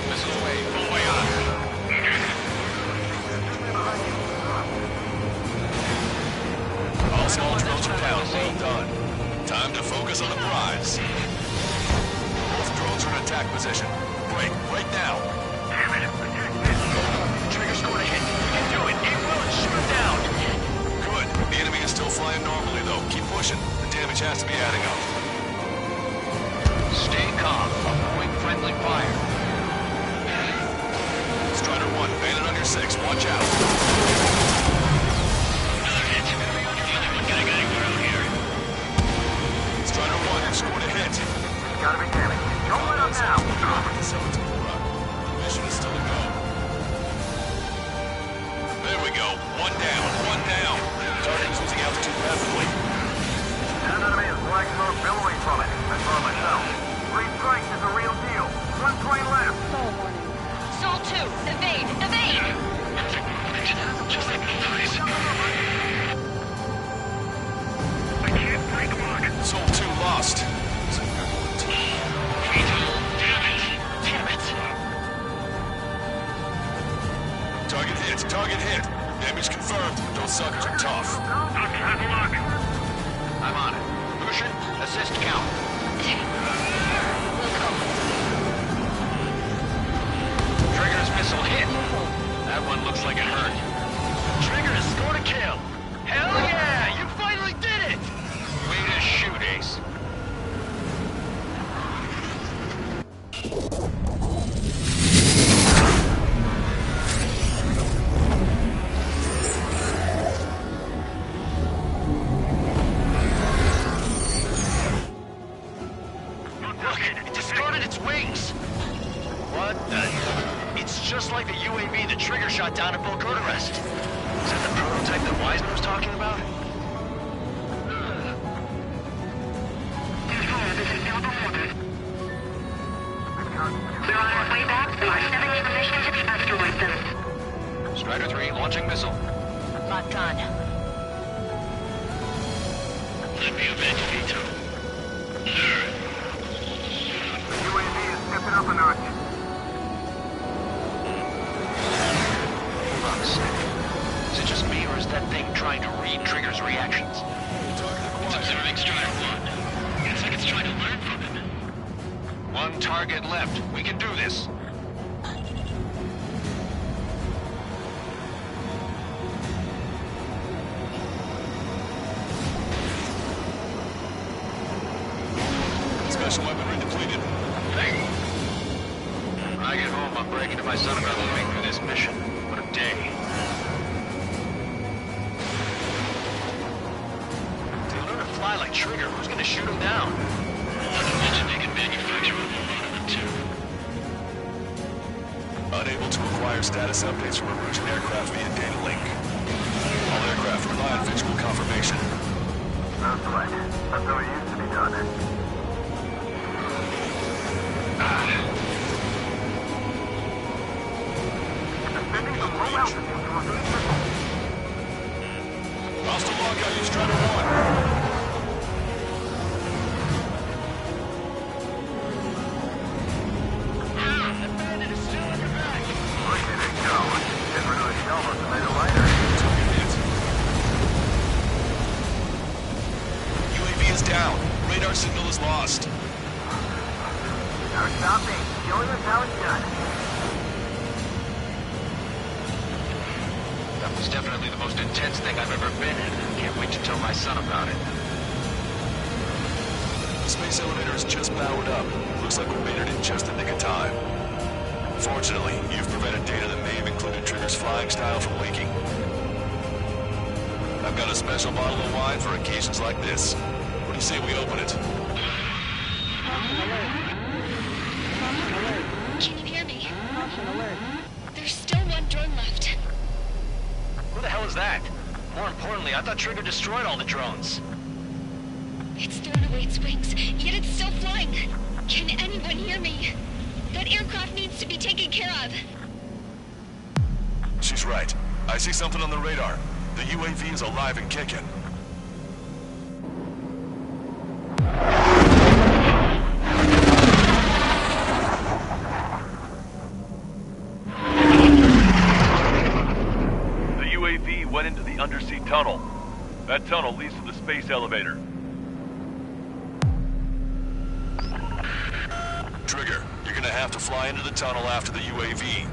This is way, full way on. All small drones are down. Well done. Time to focus on the prize. Both drones are in attack position. Break, right now. Damn it. Attack this. Trigger scored a hit. You can do it. Aim well and shoot him down. Good. The enemy is still Watch out. Strider 1, scored a hit. Gotta be damaged. Don't let him now. Mission is still a go. There we go. One down. Target is losing altitude rapidly. An enemy is black smoke billowing from it. I saw it myself. 3 strikes is a real deal. 1 plane left. Sol 2, evade! Just like this. I can't break lock. Soul 2 lost. Target hit. Damage confirmed. Those suckers are tough. I'm on it. Lucian, assist count. Trigger's missile hit. That one looks like it hurt. Trigger has scored a kill. Hell yeah! You finally did it! Way to shoot, Ace. Look, it discarded its wings. What the? It's just like the UAV the Trigger shot down at Volkodarest. Is that the prototype that Wiseman was talking about? We're on our way back. There are 7 permission to the asteroid zone. Strider 3, launching missile. Locked on. Let me avenge Vito. UAV is stepping up a notch. Fuck's sake. Is it just me, or is that thing trying to read Trigger's reactions? It's observing Strider 1. It's like it's trying to learn from him. 1 target left. We can do this. Special weaponry depleted. When I get home, I'm breaking to my son about living through this mission. What a day. In order to fly like Trigger, who's gonna shoot him down? Not to mention they can manufacture a whole lot of them too. Unable to acquire status updates from Erusian aircraft via data link. All aircraft rely on visual confirmation. That's right. That's how it used to be done. Defending the low altitude to evade missiles. Hostile lockout, you Strider 1. That bandit is still in your back. Look at it go. Getting rid of the shell must have made it lighter. UAV is down. Radar signal is lost. Now stop me. Showing us how it's done. That was definitely the most intense thing I've ever been in. Can't wait to tell my son about it. The space elevator is just powered up. Looks like we made it in just the nick of time. Fortunately, you've prevented data that may have included Trigger's flying style from leaking. I've got a special bottle of wine for occasions like this. What do you say we open it? Can you hear me? There's still 1 drone left. Who the hell is that? More importantly, I thought Trigger destroyed all the drones. It's thrown away its wings, yet it's still flying. Can anyone hear me? That aircraft needs to be taken care of. She's right. I see something on the radar. The UAV is alive and kicking. The UAV went into the undersea tunnel. That tunnel leads to the space elevator. Trigger, you're gonna have to fly into the tunnel after the UAV.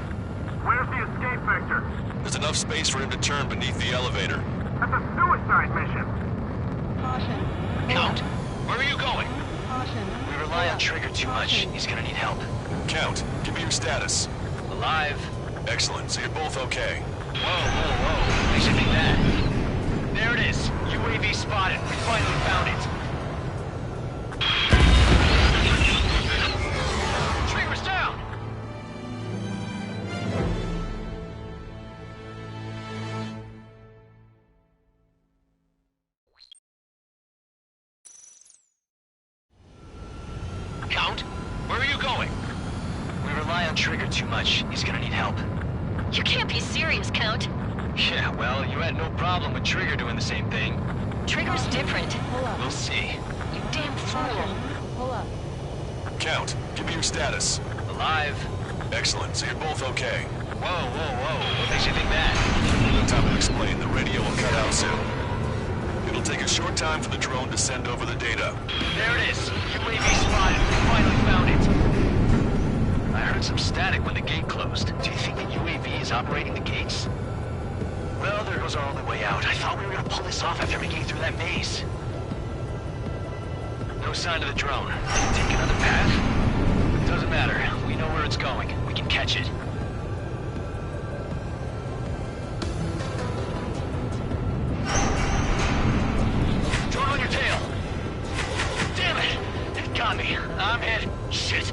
Where's the escape vector? There's enough space for him to turn beneath the elevator. That's a suicide mission. Count, where are you going? We rely on Trigger too much. He's gonna need help. Count, give me your status. Alive. Excellent, so you're both okay. Whoa. They should be that. There it is. UAV spotted. We finally found it. Trigger's down! Count, where are you going? We rely on Trigger too much. He's gonna need help. You can't be serious, Count. Yeah, well, you had no problem with Trigger doing the same thing. Trigger's different. We'll see. You damn fool. Pull up. Count, give me your status. Alive. Excellent, so you're both okay. Whoa. What makes you think that? No time to explain. The radio will cut out soon. It'll take a short time for the drone to send over the data. There it is. UAV spotted. We finally found it. I heard some static when the gate closed. Do you think the UAV is operating the gates? Well, there goes our only way out. I thought we were gonna pull this off after making it through that maze. No sign of the drone. Did it take another path? Doesn't matter. We know where it's going. We can catch it. Drone on your tail! Damn it! It got me. I'm hit. Shit.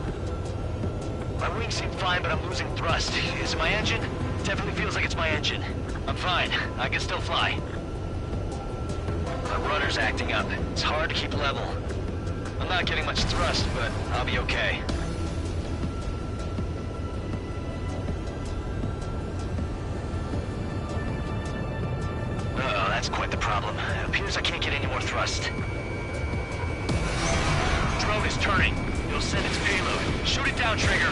My wings seem fine, but I'm losing thrust. Is it my engine? Definitely feels like it's my engine. I'm fine. I can still fly. My rudder's acting up. It's hard to keep level. I'm not getting much thrust, but I'll be okay. Uh-oh, that's quite the problem. It appears I can't get any more thrust. Drone is turning. You'll send its payload. Shoot it down, Trigger.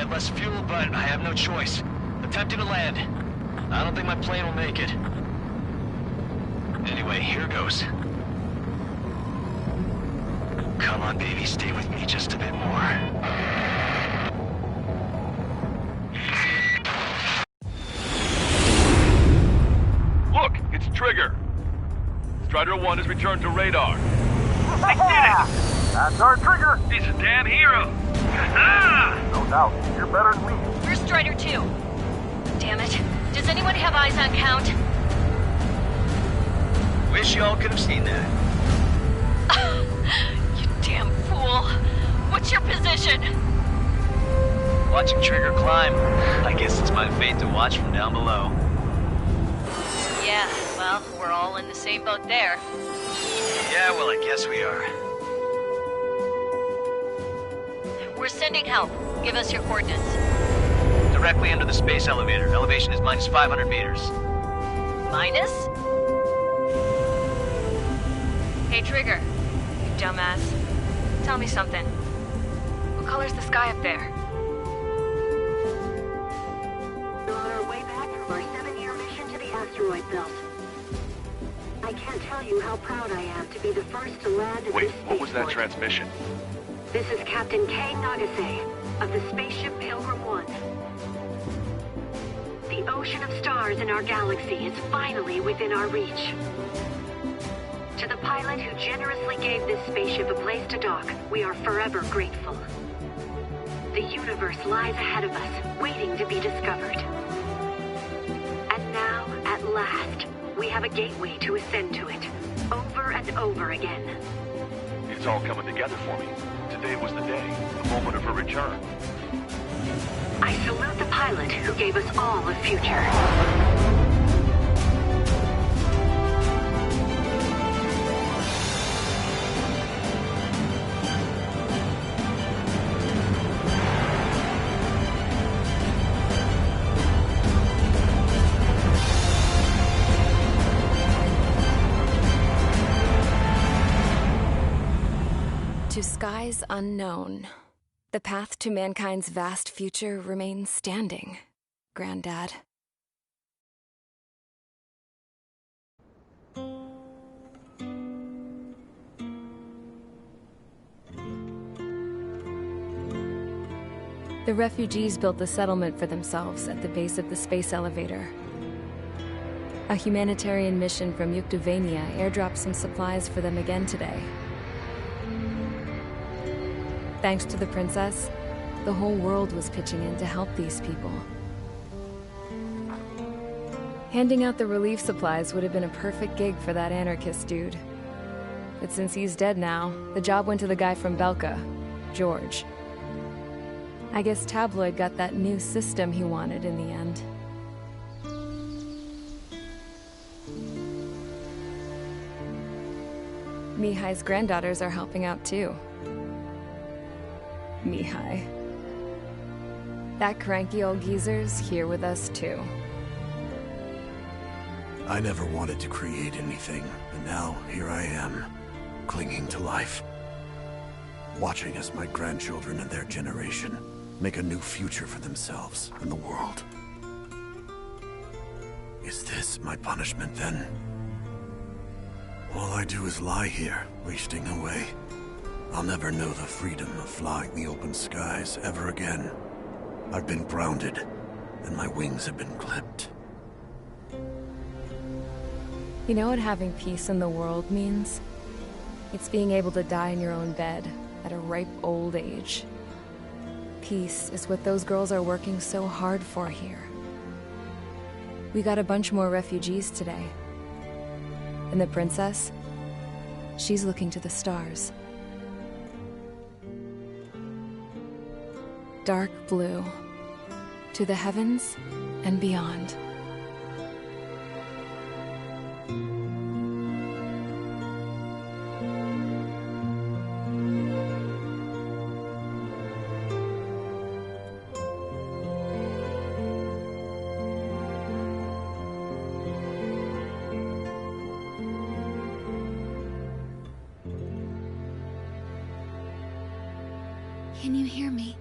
Less fuel, but I have no choice. Attempting to land. I don't think my plane will make it. Anyway, here goes. Come on, baby, stay with me just a bit more. Look, it's Trigger. Strider 1 has returned to radar. I did it! That's our Trigger! He's a damn hero! No doubt. You're better than me. Where's Strider 2? Damn it. Does anyone have eyes on Count? Wish y'all could have seen that. You damn fool. What's your position? Watching Trigger climb. I guess it's my fate to watch from down below. Yeah, well, we're all in the same boat there. Yeah, well, I guess we are. We're sending help. Give us your coordinates. Directly under the space elevator. Elevation is minus 500 meters. Minus? Hey, Trigger. You dumbass. Tell me something. What color's the sky up there? We're on our way back from our 7-year mission to the asteroid belt. I can't tell you how proud I am to be the first to land at Wait, this what was that spaceport. transmission? This is Captain Kay Nagase of the spaceship Pilgrim 1. The ocean of stars in our galaxy is finally within our reach. To the pilot who generously gave this spaceship a place to dock, we are forever grateful. The universe lies ahead of us, waiting to be discovered. And now, at last, we have a gateway to ascend to it, over and over again. It's all coming together for me. Today was the day, the moment of her return. I salute the pilot who gave us all a future. To skies unknown, the path to mankind's vast future remains standing, Granddad. The refugees built the settlement for themselves at the base of the space elevator. A humanitarian mission from Yuktovania airdropped some supplies for them again today. Thanks to the princess, the whole world was pitching in to help these people. Handing out the relief supplies would have been a perfect gig for that anarchist dude. But since he's dead now, the job went to the guy from Belka, George. I guess Tabloid got that new system he wanted in the end. Mihai's granddaughters are helping out too. Mihai. That cranky old geezer's here with us too. I never wanted to create anything, but now here I am, clinging to life. Watching as my grandchildren and their generation make a new future for themselves and the world. Is this my punishment then? All I do is lie here, wasting away. I'll never know the freedom of flying the open skies ever again. I've been grounded, and my wings have been clipped. You know what having peace in the world means? It's being able to die in your own bed at a ripe old age. Peace is what those girls are working so hard for here. We got a bunch more refugees today. And the princess? She's looking to the stars. Dark blue, to the heavens and beyond. Can you hear me?